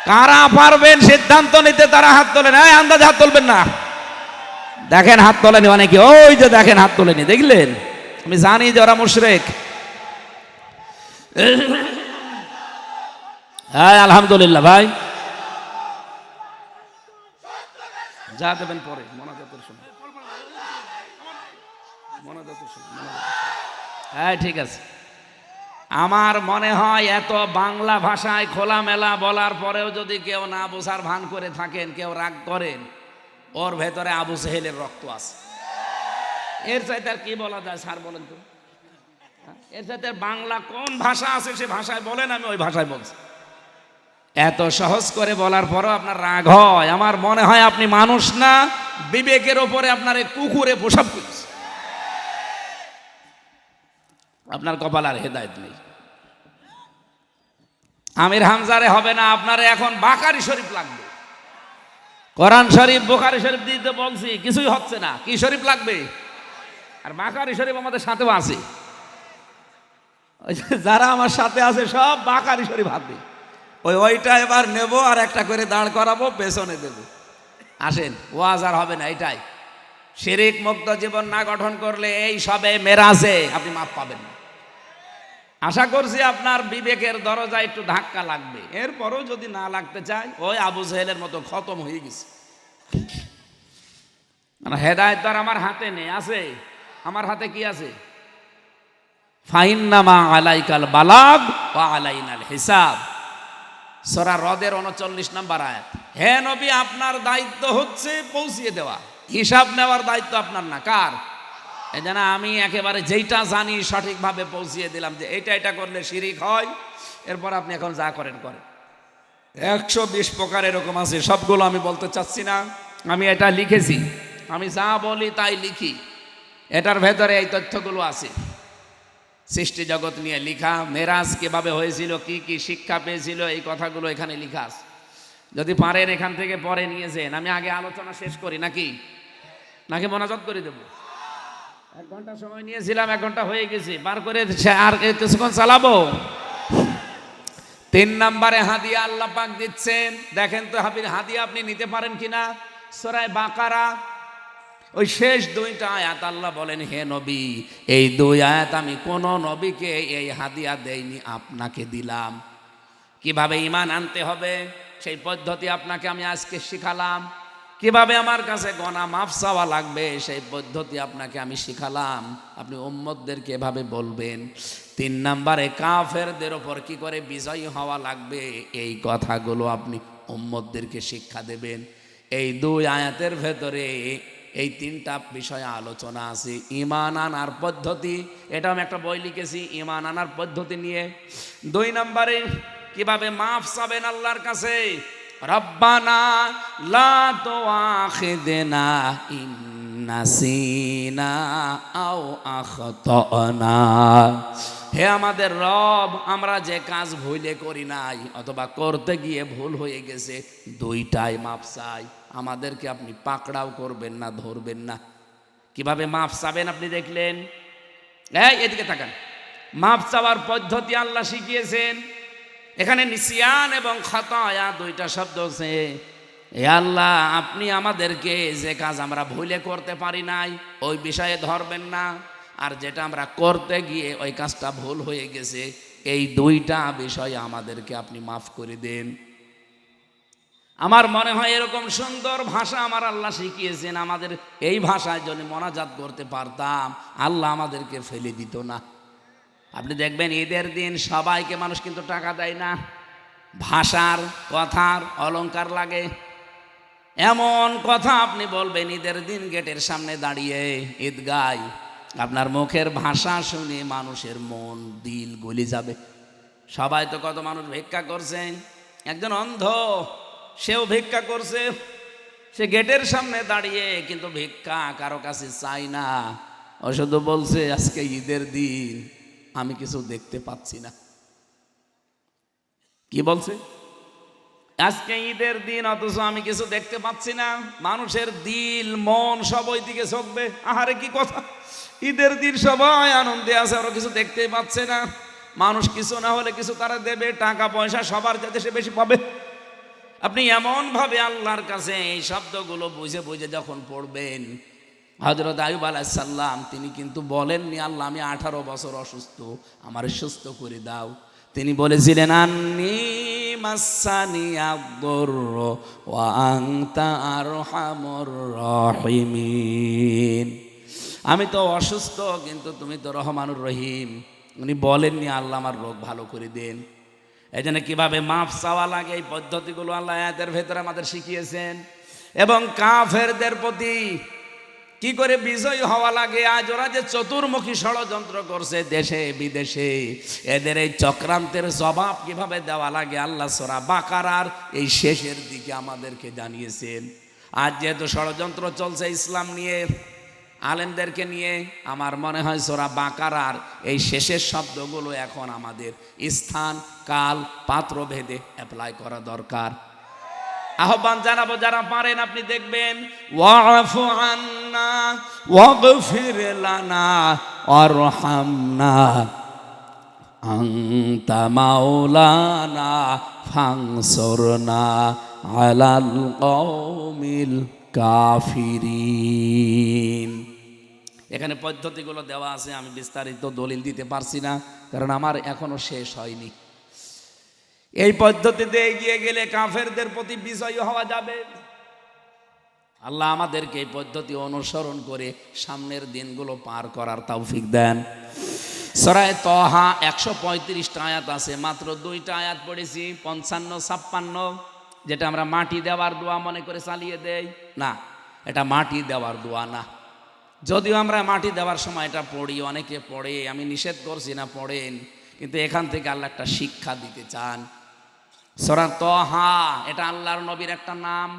কারা পারবেন সিদ্ধান্ত নিতে? তারা হাত তোলেন। আন্দাজে হাত তুলবেন না। দেখেন হাত তোলেনি অনেকে, ওই যে দেখেন হাত তোলেনি, দেখলেন? আমি জানি যে ওরা মুশরিক। হ্যাঁ আলহামদুলিল্লাহ ভাই, যা দেবেন পরে মোনাজাতের সময়। হ্যাঁ ঠিক আছে। আমার মনে হয় এত বাংলা ভাষায় খোলামেলা বলার পরেও যদি কেউ না বোঝার ভান করে থাকেন, কেউ রাগ করেন, ওর ভেতরে আবু সেহেলের রক্ত আছে। এর চাইতে আর কি বলা যায় স্যার বলেন তো? এর চাইতে বাংলা কোন ভাষা আছে সে ভাষায় বলেন, আমি ওই ভাষায় বলছি। এত সহজ করে বলার পরও আপনার রাগ হয়। আমার মনে হয় আপনি মানুষ না, বিবেকের ওপরে আপনার এই কুকুরে প্রসাব করছে। আপনার কপাল আর হেদায়েত নেই। আমির হামজারে হবে না, আপনারে এখন বাকারি শরীফ লাগবে। কোরআন শরীফ বুখারী শরীফ দিতে বলছি, কিছুই হচ্ছে না। কি শরীফ লাগবে? আর বাকারি শরীফ আমাদের সাথেও আছে। যারা আমার সাথে আছে সব বাকারি শরীফ হাতে। ওইটা এবার নেব, আর একটা করে দাঁড় করাবো, পেছনে দেব। আসেন, ওয়াজ আর হবে না। এটাই শিরিক মুক্ত জীবন না গঠন করলে এই সবে মেরাজে আপনি মাপ পাবেন না। আশা করছি আপনার বিবেকের দরজায় একটু ধাক্কা লাগবে। এরপরও যদি না লাগতে চায়, ওই আবু জেহেলের মতো খতম হয়ে গেছে। মানে হেদায়েত তো আর আমার হাতে নেই, আছে আমার হাতে। কি আছে? ফাইন্নামা আলাইকাল বালাগ ওয়া আলাইনাল হিসাব। সূরা রদের 39 নম্বর আয়াত। হে নবী, আপনার দায়িত্ব হচ্ছে পৌঁছিয়ে দেওয়া, হিসাব নেওয়ার দায়িত্ব আপনার না। কার? এই জন্য আমি একেবারে যেইটা জানি সঠিকভাবে পৌঁছিয়ে দিলাম যে এটা করলে শিরিক হয়। এরপর আপনি এখন যা করেন করেন। 120 প্রকার এরকম আছে, সবগুলো আমি বলতে চাচ্ছি না। আমি এটা লিখেছি, আমি যা বলি তাই লিখি। এটার ভেতরে এই তথ্যগুলো আছে। সৃষ্টি জগৎ নিয়ে লিখা, মেরাজ কিভাবে হয়েছিল, কি কি শিক্ষা পেয়েছিল, এই কথাগুলো এখানে লিখা আছে। যদি পারেন এখান থেকে পরে নিয়ে যান। আমি আগে আলোচনা শেষ করি নাকি মোনাজাত করে দেব? 1 ঘন্টা সময় নিয়েছিলাম, 1 ঘন্টা হয়ে গেছে, বার করে আর কিছুক্ষণ চালাবো। 3 নম্বরে হাদিয়া আল্লাহ পাক দিচ্ছেন। দেখেন তো হাদিয়া আপনি নিতে পারেন কিনা। সূরা বাকারা ওই শেষ 2টা আয়াত আল্লাহ বলেন, হে নবী, এই 2 আয়াত আমি কোন নবীকে এই হাদিয়া দেইনি, আপনাকে দিলাম। কিভাবে ঈমান আনতে হবে সেই পদ্ধতি আপনাকে আমি আজকে শিখালাম। কিভাবে আমার কাছে গুনাহ মাফ চাওয়া লাগবে সেই পদ্ধতি আপনাকে আমি শিখালাম। আপনি উম্মতদেরকে এভাবে বলবেন। 3 নম্বরে কাফেরদের উপর কি করে বিজয়ী হওয়া লাগবে এই কথাগুলো আপনি উম্মতদেরকে শিক্ষা দেবেন। এই 2 আয়াতের ভেতরে এই 3টা বিষয়ে আলোচনা আছে। ঈমান আনার পদ্ধতি, এটা আমি একটা বই লিখেছি ঈমান আনার পদ্ধতি নিয়ে। 2 নম্বরে কিভাবে মাফ চাবেন আল্লাহর কাছে। রব্বানা লা তুআখিযনা ইন নাসিনা আও আখতানা। হে আমাদের রব, আমরা যে কাজ ভুলে করি নাই অথবা করতে গিয়ে ভুল হয়ে গেছে, দুইটাই মাপ চাই। আমাদেরকে আপনি পাকড়াও করবেন না, ধরবেন না। কিভাবে মাপ চাবেন আপনি দেখলেন? এদিকে তাকান। মাপ চাওয়ার পদ্ধতি আল্লাহ শিখিয়েছেন। এখানে নিসিয়ান এবং খাতায়া দুইটা শব্দ আছে। এ আল্লাহ, আপনি আমাদেরকে যে কাজ আমরা ভুলে করতে পারি নাই ওই বিষয়ে ধরবেন না, আর যেটা আমরা করতে গিয়ে ওই কাজটা ভুল হয়ে গেছে, এই দুইটা বিষয়ে আমাদেরকে আপনি মাফ করে দেন। আমার মনে হয় এরকম সুন্দর ভাষা আমার আল্লাহ শিখিয়েছেন, আমাদের এই ভাষায় যদি মোনাজাত করতে পারতাম আল্লাহ আমাদেরকে ফেলে দিত না। আপনি দেখবেন ঈদের দিন সবাইকে মানুষ কিন্তু টাকা দেয় না, ভাষার কথার অলংকার লাগে। এমন কথা আপনি বলবেন ঈদের দিন গেটের সামনে দাঁড়িয়ে ঈদগায়, আপনার মুখের ভাষা শুনে মানুষের মন দিল গলে যাবে। সবাই তো, কত মানুষ ভিক্ষা করছে, একজন অন্ধ সেও ভিক্ষা করছে, সে গেটের সামনে দাঁড়িয়ে কিন্তু ভিক্ষা কারো কাছে চাই না, ও শুধু বলছে আজকে ঈদের দিন আমি কিছু দেখতে পাচ্ছি না। কি বলছে? আজকে ঈদের দিন অথচ আমি কিছু দেখতে পাচ্ছি না। মানুষের দিল মন সব ওই দিকে ঝুঁকবে। আহারে কি কথা, ঈদের দিন সবাই আনন্দে আছে, আরো কিছু দেখতেই পাচ্ছে না। মানুষ কিছু না হলে কিছু তারা দেবে, টাকা পয়সা সবার যাতে সে বেশি পাবে। আপনি এমন ভাবে আল্লাহর কাছে এই শব্দগুলো বুঝে বুঝে যখন পড়বেন, হযরত আইয়ুব আলাইহিস সালাম তিনি কিন্তু বলেননি আল্লাহ আমি 18 বছর অসুস্থ, আমার সুস্থ করে দাও। তিনি বলেছিলেন আন্নী মাসানি আদ-দুরর ওয়া আনতা আরহামুর রাহিমিন। আমি তো অসুস্থ কিন্তু তুমি তো রহমানুর রহিম। উনি বলেননি আল্লাহ আমার রোগ ভালো করে দেন। এই জন্য কীভাবে মাফ চাওয়া লাগে এই পদ্ধতিগুলো আল্লাহ আয়াতের ভেতরে আমাদের শিখিয়েছেন। এবং কাফেরদের প্রতি কি করে বিজয়ী হওয়া লাগে, আজ ওরা যে চতুর্মুখী ষড়যন্ত্র করছে দেশে বিদেশে, এদের এই চক্রান্তের জবাব কিভাবে দেওয়া লাগে আল্লাহ সূরা বাকারার এই শেষের দিকে আমাদেরকে জানিয়েছেন। আজ যেহেতু ষড়যন্ত্র চলছে ইসলাম নিয়ে, আলেমদেরকে নিয়ে, আমার মনে হয় সূরা বাকারার এই শেষের শব্দগুলো এখন আমাদের স্থান কাল পাত্র ভেদে অ্যাপ্লাই করা দরকার। আহ্বান জানাবো যারা পারেন আপনি দেখবেন, ওয়াফু আন্না ওয়াগফির লানা ওয়ারহামনা আনতা মাওলানা ফানসুরনা আলাল কওমিল কাফিরিন। এখানে পদ্ধতিগুলো দেওয়া আছে, আমি বিস্তারিত দলিল দিতে পারছি না কারণ আমার এখনো শেষ হয়নি। এই পদ্ধতিতে এগিয়ে গেলে কাফেরদের প্রতি বিজয়ী হওয়া যাবে। আল্লাহ আমাদেরকে এই পদ্ধতি অনুসরণ করে সামনের দিনগুলো পার করার তৌফিক দেন। সূরা তাহা 135টা আয়াত আছে, মাত্র 2টা আয়াত পড়েছি, 55-56, যেটা আমরা মাটি দেওয়ার দোয়া মনে করে চালিয়ে দেই না, এটা মাটি দেওয়ার দোয়া না। যদিও আমরা মাটি দেওয়ার সময় এটা পড়ি, অনেকে পড়ে, আমি নিষেধ করছি না, পড়েন, কিন্তু এখান থেকে আল্লাহ একটা শিক্ষা দিতে চান। সূরা তাহা এটা আল্লাহর নবীর একটা নাম,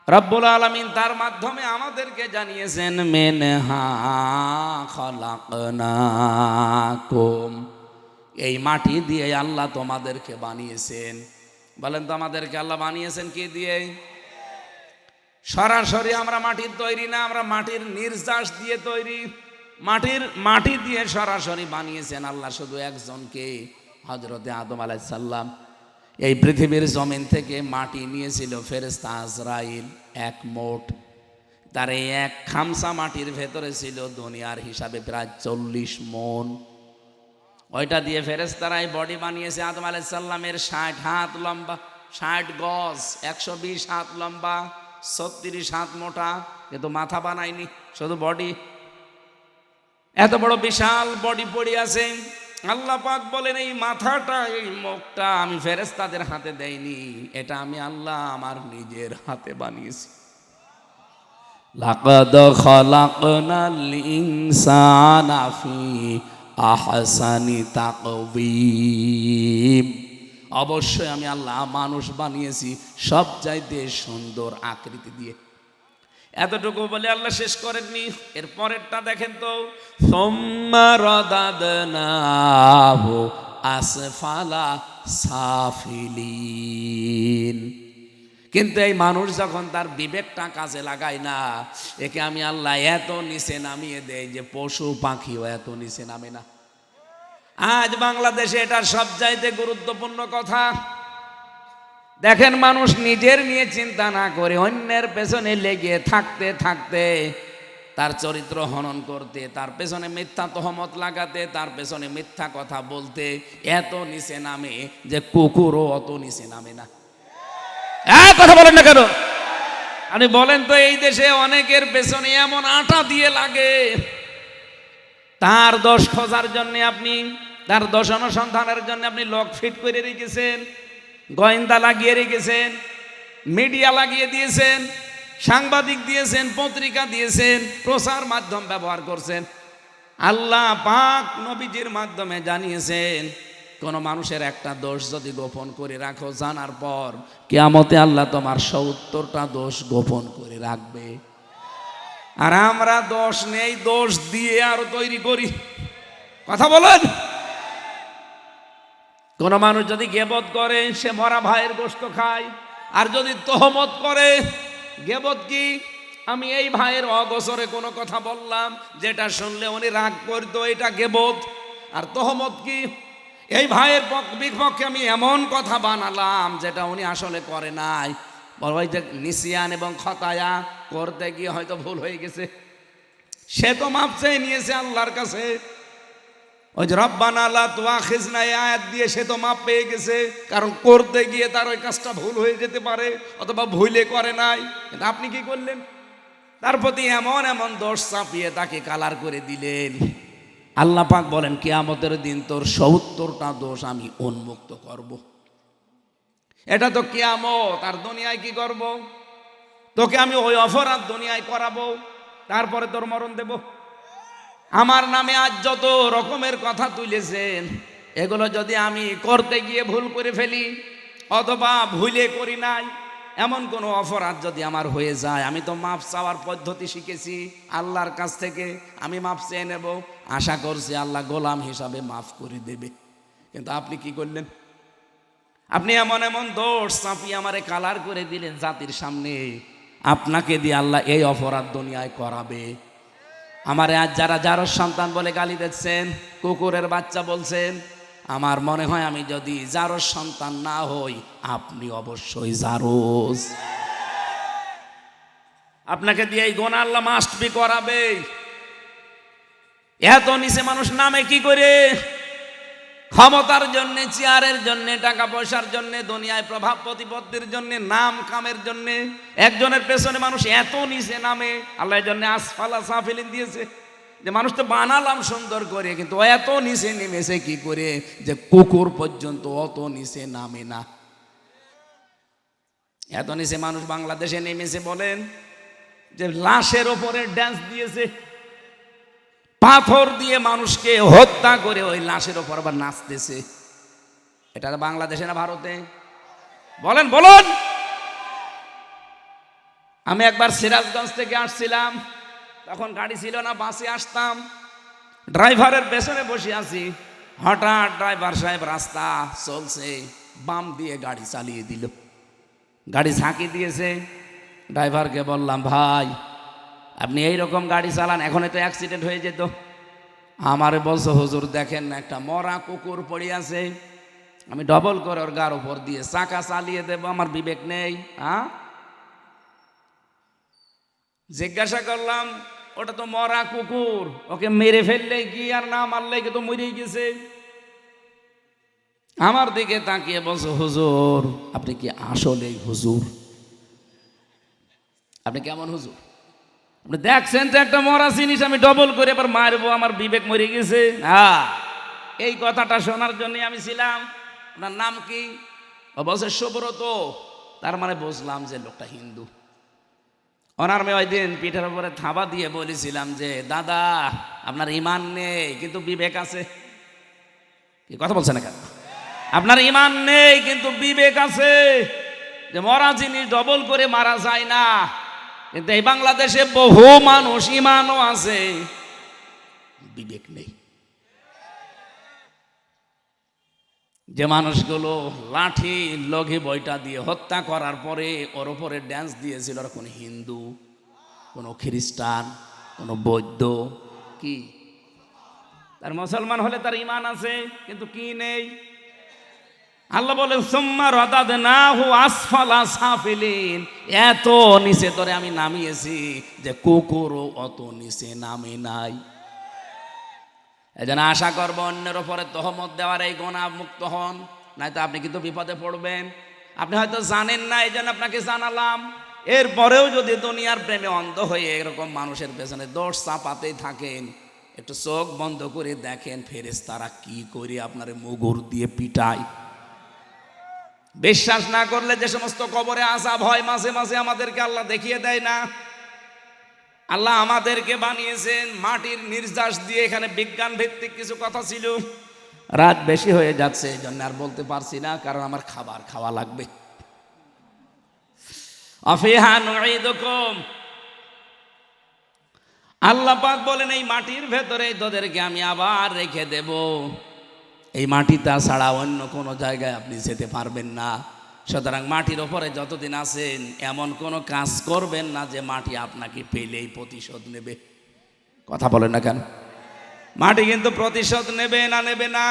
রব্বুল আলামিন তার মাধ্যমে আমাদেরকে জানিয়েছেন মিনহা খালাকনাকুম, এই মাটি দিয়ে আল্লাহ তোমাদেরকে বানিয়েছেন। বলেন তো আমাদেরকে আল্লাহ বানিয়েছেন কি দিয়ে? সরাসরি আমরা মাটির তৈরি না, আমরা মাটির নির্যাস দিয়ে তৈরি। মাটি দিয়ে সরাসরি বানিয়েছেন আল্লাহ শুধু একজনকে, হযরতে আদম আলাইহিস সালাম। এই পৃথিবীর জমিন থেকে মাটি নিয়েছিল ফেরেশতা আজরাইল এক মোট, তার এই এক খামসা মাটির ভেতরে ছিল দুনিয়ার হিসাবে প্রায় 40 মণ। ওইটা দিয়ে ফেরেশতারাই বডি বানিয়েছে। আদম আলাইহিস সালামের 60 হাত লম্বা, 60 গজ, 120 হাত লম্বা, 36 হাত মোটা, কিন্তু মাথা বানায়নি, শুধু বডি। এত বড় বিশাল বডি পড়ে আছে। আল্লাহ পাক বলেন এই মাথাটা, এই মুখটা আমি ফেরেশতাদের হাতে দেইনি, এটা আমি আল্লাহ আমার নিজের হাতে বানিয়েছি। লাকাদ খালাকনাল ইনসানা ফি আহসানি তাকওয়িম, অবশ্যই আমি আল্লাহ মানুষ বানিয়েছি সবচাইতে সুন্দর আকৃতি দিয়ে। এতটুকু বলে আল্লাহ শেষ করেননি, এর পরেরটা দেখেন তো, সুম্মা রাদাদনাহু আসফালা সাফিলিন। কিন্তু এই মানুষ যখন তার বিবেকটা কাজে লাগায় না, একে আমি আল্লাহ এত নিচে নামিয়ে দেয় যে পশু পাখিও এত নিচে নামে না। আজ বাংলাদেশে এটা সবচাইতে গুরুত্বপূর্ণ কথা। দেখেন, মানুষ নিজের নিয়ে চিন্তা না করে অন্যের পেছনে লেগে থাকতে থাকতে, তার চরিত্র হনন করতে, তার পেছনে মিথ্যা তহমত লাগাতে, তার পেছনে মিথ্যা কথা বলতে এত নিচে নামে যে কুকুরও অত নিচে নামে না। কথা বলেন না কেন? আপনি বলেন তো, এই দেশে অনেকের পেছনে এমন আটা দিয়ে লাগে, তার দোষ খোঁজার জন্য আপনি, তার দোষ অনুসন্ধানের জন্য আপনি লোক ফিট করে রেখেছেন, গোয়েন্দা লাগিয়ে রেখেছেন, মিডিয়া লাগিয়ে দিয়েছেন, সাংবাদিক দিয়েছেন, পত্রিকা দিয়েছেন, প্রচার মাধ্যম ব্যবহার করছেন। আল্লাহ পাক নবীজির মাধ্যমে জানিয়েছেন, কোন মানুষের একটা দোষ যদি গোপন করে রাখো, জানার পর কিয়ামতে আল্লাহ তোমার ৭০টা দোষ গোপন করে রাখবে। আর আমরা দোষ নেই, দোষ দিয়ে আরো তৈরি করি। কথা বলেন। কোন মানুষ যদি গীবত করে, সে মরা ভাইয়ের গোশত খায়। আর যদি তহমত করে, গীবত কি? আমি এই ভাইয়ের অগোচরে কোনো কথা বললাম যেটা শুনলে উনি রাগ করতো, এটা গীবত। আর তহমত কি? এই ভাইয়ের বিপক্ষে আমি এমন কথা বানালাম যেটা উনি আসলে করে নাই। ওই যে নিসিয়ান এবং খতায়া করতে গিয়ে হয়তো ভুল হয়ে গেছে, সে তো মাপ চেয়ে নিয়েছে আল্লাহর কাছে। ওই যে রব্বানা লা তুআখিযনা আয়াত দিয়ে সে তো মাপ পেয়ে গেছে, কারণ করতে গিয়ে তার ওই কাজটা ভুল হয়ে যেতে পারে, অথবা ভুলে করে নাই। কিন্তু আপনি কি করলেন? তার প্রতি এমন এমন দোষ চাপিয়ে তাকে কালার করে দিলেন। আল্লাহ পাক বলেন, কিয়ামতের দিন তোর ৭০টা দোষ আমি উন্মুক্ত করব। এটা তো কিয়ামত। আর দুনিয়ায় কি করব? তোকে আমি ওই অপরাধ দুনিয়ায় করাবো, তারপরে তোর মরণ দেব। আমার নামে আজ যত রকমের কথা তুলেছেন, এগুলো যদি আমি করতে গিয়ে ভুল করে ফেলি, অথবা ভুলে করি নাই, এমন কোনো অপরাধ যদি আমার হয়ে যায়, আমি তো মাপ চাওয়ার পদ্ধতি শিখেছি আল্লাহর কাছ থেকে। আমি মাপ চেয়ে নেব, আশা করছি আল্লাহ গোলাম হিসাবে মাফ করে দেবে। কিন্তু আপনি কি করলেন? আপনি এমন এমন দোষ চাপিয়ে আমারে কালার করে দিলেন জাতির সামনে। আপনাকে দিয়ে আল্লাহ এই অপরাধ দুনিয়ায় করাবে। আমারে আজ যারা জারজ সন্তান বলে গালি দিচ্ছেন, কুকুরের বাচ্চা বলছেন, আমার মনে হয় আমি যদি জারজ সন্তান না হই, আপনি অবশ্যই জারজ। আপনাকে দিয়ে এই গুনাহ আল্লাহ মাস্ট বি করাবে। এত নিচে মানুষ নামে কি করে? ক্ষমতার জন্য, চেয়ারের জন্য, টাকা পয়সার জন্য, দুনিয়ায় প্রভাব প্রতিপত্তির জন্য, নাম কামের জন্য একজনের পেছনে মানুষ এত নিচে নামে। আল্লাহর জন্য আসফালা সাফিলিন দিয়েছে, যে মানুষ তো বানালাম সুন্দর করে, কিন্তু এত নিচে নেমেছে কি করে যে কুকুর পর্যন্ত অত নিচে নামে না। এত নিচে মানুষ বাংলাদেশে নেমেছে বলেন যে লাশের ওপরে ড্যান্স দিয়েছে, পাথর দিয়ে মানুষকে হত্যা করে ওই লাশের ওপর আবার নাচতেছে। এটা বাংলাদেশে না ভারতে? বলেন বলুন। আমি একবার সিরাজগঞ্জ থেকে আসছিলাম, তখন গাড়ি ছিল না, বাসে আসতাম। ড্রাইভারের পেছনে বসে আছি, হঠাৎ ড্রাইভার সাহেব রাস্তা চলছে, বাম দিয়ে গাড়ি চালিয়ে দিল। গাড়ি ঝাঁকি দিয়েছে। ড্রাইভারকে বললাম, ভাই আপনি এইরকম গাড়ি চালান, এখন তো অ্যাক্সিডেন্ট হয়ে যেত। আমারে বলছে, হুজুর দেখেন না একটা মরা কুকুর পড়ে আছে, আমি ডবল করে ওর গার উপর দিয়ে চাকা চালিয়ে দেব, আমার বিবেক নেই? হ্যাঁ। জিজ্ঞাসা করলাম, ওটা তো মরা কুকুর, ওকে মেরে ফেললে কি আর না মারলে কি তো মরেই গেছে। আমার দিকে তাকিয়ে বলছে, হুজুর আপনি কি আসলেই হুজুর? আপনি কেমন হুজুর? আপনি দেখছেন তো একটা মরা জিনিস, আমি ডবল করে এবার মারবো, আমার বিবেক মরে গেছে? হ্যাঁ। এই কথাটা শোনার জন্য আমি ছিলাম। আপনার নাম কি? ও বলছে সুব্রত। তার মানে বুঝলাম যে লোকটা হিন্দু। ওনার মেয়ে ওই দিন পিঠের উপরে থাবা দিয়ে বলেছিলাম যে দাদা আপনার ইমান নেই কিন্তু বিবেক আছে। কি কথা বলছে না কেন? আপনার ইমান নেই কিন্তু বিবেক আছে, যে মরা জিনিস ডবল করে মারা যায় না। কিন্তু এই বাংলাদেশে বহু মানুষ ইমানও আছে, বিবেক নেই। যে মানুষগুলো লাঠি লঘি বইটা দিয়ে হত্যা করার পরে ওর উপরে ড্যান্স দিয়েছিল, ওরা কোনো হিন্দু, কোনো খ্রিস্টান, কোনো বৌদ্ধ, কি তার মুসলমান হলে তার ইমান আছে, কিন্তু কি নেই। আল্লাহ বলেন সুম্মা রাদাদনাহু আসফালা সাফিলিন, এত নিচে তোরে আমি নামিয়েছি যে কুকুরও অত নিচে নামে নাই। এজন্য আশা করবো অন্যের ওপরে তহমত দেওয়ার এই গুনাহ মুক্ত হন, নয়তো আপনি কিন্তু বিপদে পড়বেন। আপনি হয়তো জানেন না, এই জন্য আপনাকে জানালাম। এরপরেও যদি দুনিয়ার প্রেমে অন্ধ হয়ে এরকম মানুষের পেছনে দোষ চাপাতেই থাকেন, একটু চোখ বন্ধ করে দেখেন ফেরেশতারা কি করে আপনার মুগুর দিয়ে পিটায়। বিশ্বাস না করলে যে সমস্ত কবরে আযাব হয় মাঝে মাঝে আমাদেরকে আল্লাহ দেখিয়ে দেয় না? আল্লাহ আমাদেরকে বানিয়েছেন মাটির নির্যাস দিয়ে। এখানে বিজ্ঞান ভিত্তিক কিছু কথা ছিল, রাত বেশি হয়ে যাচ্ছে এই জন্য আর বলতে পারছি না, কারণ আমার খাবার খাওয়া লাগবে। আফিহা নুঈদুকুম, আল্লাহ পাক বলেন এই মাটির ভেতরে তোদেরকে আমি আবার রেখে দেব। এই মাটিটা ছাড়া অন্য কোনো জায়গায় আপনি যেতে পারবেন না। সুতরাং মাটির ওপরে যতদিন আছেন এমন কোনো কাজ করবেন না যে মাটি আপনাকে পেলেই প্রতিশোধ নেবে। কথা বলেন না কেন? মাটি কিন্তু প্রতিশোধ নেবে না, নেবে না,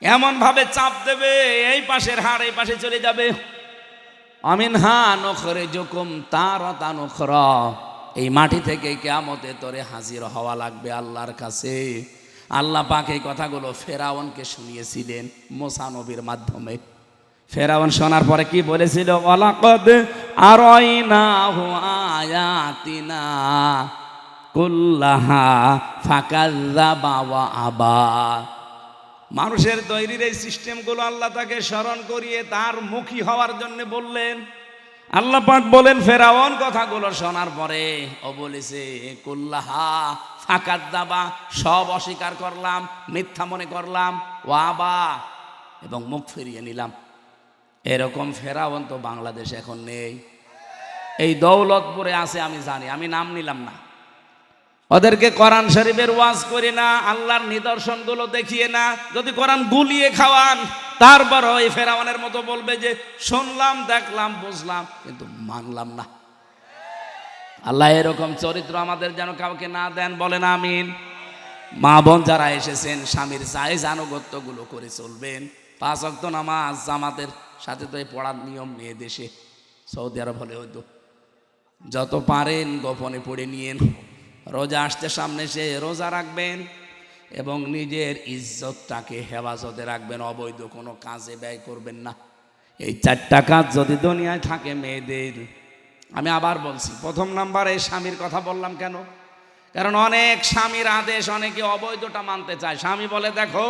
এমন ভাবে চাপ দেবে এই পাশের হাড় এই পাশে চলে যাবে। আমিনহা নুখরিজুকুম তারাতান উখরা, এই মাটি থেকে কিয়ামতে তোরে হাজির হওয়া লাগবে আল্লাহর কাছে। আল্লাহ পাক এই কথাগুলো ফেরাউনকে শুনিয়েছিলেন মুসা নবীর মাধ্যমে। ফেরাউন শোনার পরে কি বলেছিল? ওয়ালাকাদ আরাইনাহু আয়াতিনা কুল্লাহা ফাকাযযাবা ওয়া আবা। মানুষের তৈরির এই সিস্টেমগুলো আল্লাহ তাকে স্মরণ করিয়ে তার মুখী হওয়ার জন্য বললেন। আল্লাহ পাক বলেন ফেরাউন কথাগুলো শোনার পরে ও বলেছে কুল্লাহা ফাকাযযাবা, সব অস্বীকার করলাম, মিথ্যা মনে করলাম, ওয়া আবা, এবং মুখ ফিরিয়ে নিলাম। এরকম ফেরাউন তো বাংলাদেশে এখন নেই। এই দৌলতপুরে আছে, আমি জানি, আমি নাম নিলাম না। ওদেরকে কোরআন শরীফের ওয়াজ করি না, আল্লাহর নিদর্শনগুলো দেখিয়ে না, যদি কোরআন গুলিয়ে খাওয়ান তারপর ওই ফেরাউনের মতো বলবে যে শুনলাম, দেখলাম, বুঝলাম, কিন্তু মানলাম না। আল্লাহ এরকম চরিত্র আমাদের যেন কাউকে না দেন, বলেন আমিন। মা বোন যারা এসেছেন স্বামীর জায়েজ আনুগত্যগুলো করে চলবেন। 5 ওয়াক্ত নামাজ জামাতের সাথে তো এই পড়ার নিয়ম নিয়ে দেশে, সৌদি আরব হলে হয়তো যত পারেন গোপনে পড়ে নিয়েন। রোজা আসতে সামনে সে রোজা রাখবেন এবং নিজের ইজ্জতটাকে হেফাজতে রাখবেন, অবৈধ কোনো কাজে ব্যয় করবেন না। এই 4টা কাজ যদি দুনিয়ায় থাকে মেয়েদের, আমি আবার বলছি, প্রথম নাম্বারে স্বামীর কথা বললাম কেন? কারণ অনেক স্বামীর আদেশ অনেকে অবৈধটা মানতে চায়। স্বামী বলে দেখো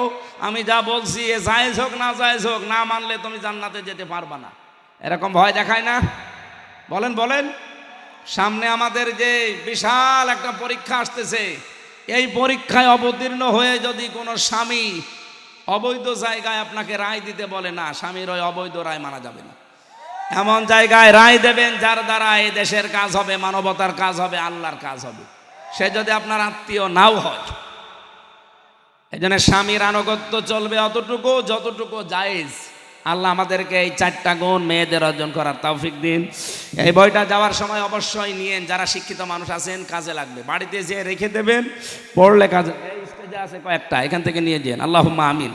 আমি যা বলছি এ জায়েজ হোক না জায়েজ হোক, না মানলে তুমি জান্নাতে যেতে পারবা না, এরকম ভয় দেখায় না? বলেন বলেন। সামনে আমাদের যে বিশাল একটা পরীক্ষা আসতেছে, এই পরীক্ষায় অবতীর্ণ হয়ে যদি কোনো স্বামী অবৈধ জায়গায় আপনাকে রায় দিতে বলে, না, স্বামীর ওই অবৈধ রায় মানা যাবে না। এমন জায়গায় রায় দেবেন যার দ্বারা এই দেশের কাজ হবে, মানবতার কাজ হবে, আল্লাহর কাজ হবে, সে যদি আপনার আত্মীয় নাও হয়। এই জন্য স্বামীর আনুগত্য চলবে অতটুকু যতটুকু জায়েজ। আল্লাহ আমাদেরকে এই 4টা গুণ মেয়েদের অর্জন করার তৌফিক দিন। এই বইটা যাওয়ার সময় অবশ্যই নিয়েন, যারা শিক্ষিত মানুষ আছেন কাজে লাগবে, বাড়িতে যেয়ে রেখে দেবেন, পড়লে কাজে। এই স্টেজে আছে কয়েকটা, এখান থেকে নিয়ে যান। আল্লাহুম্মা আমিন।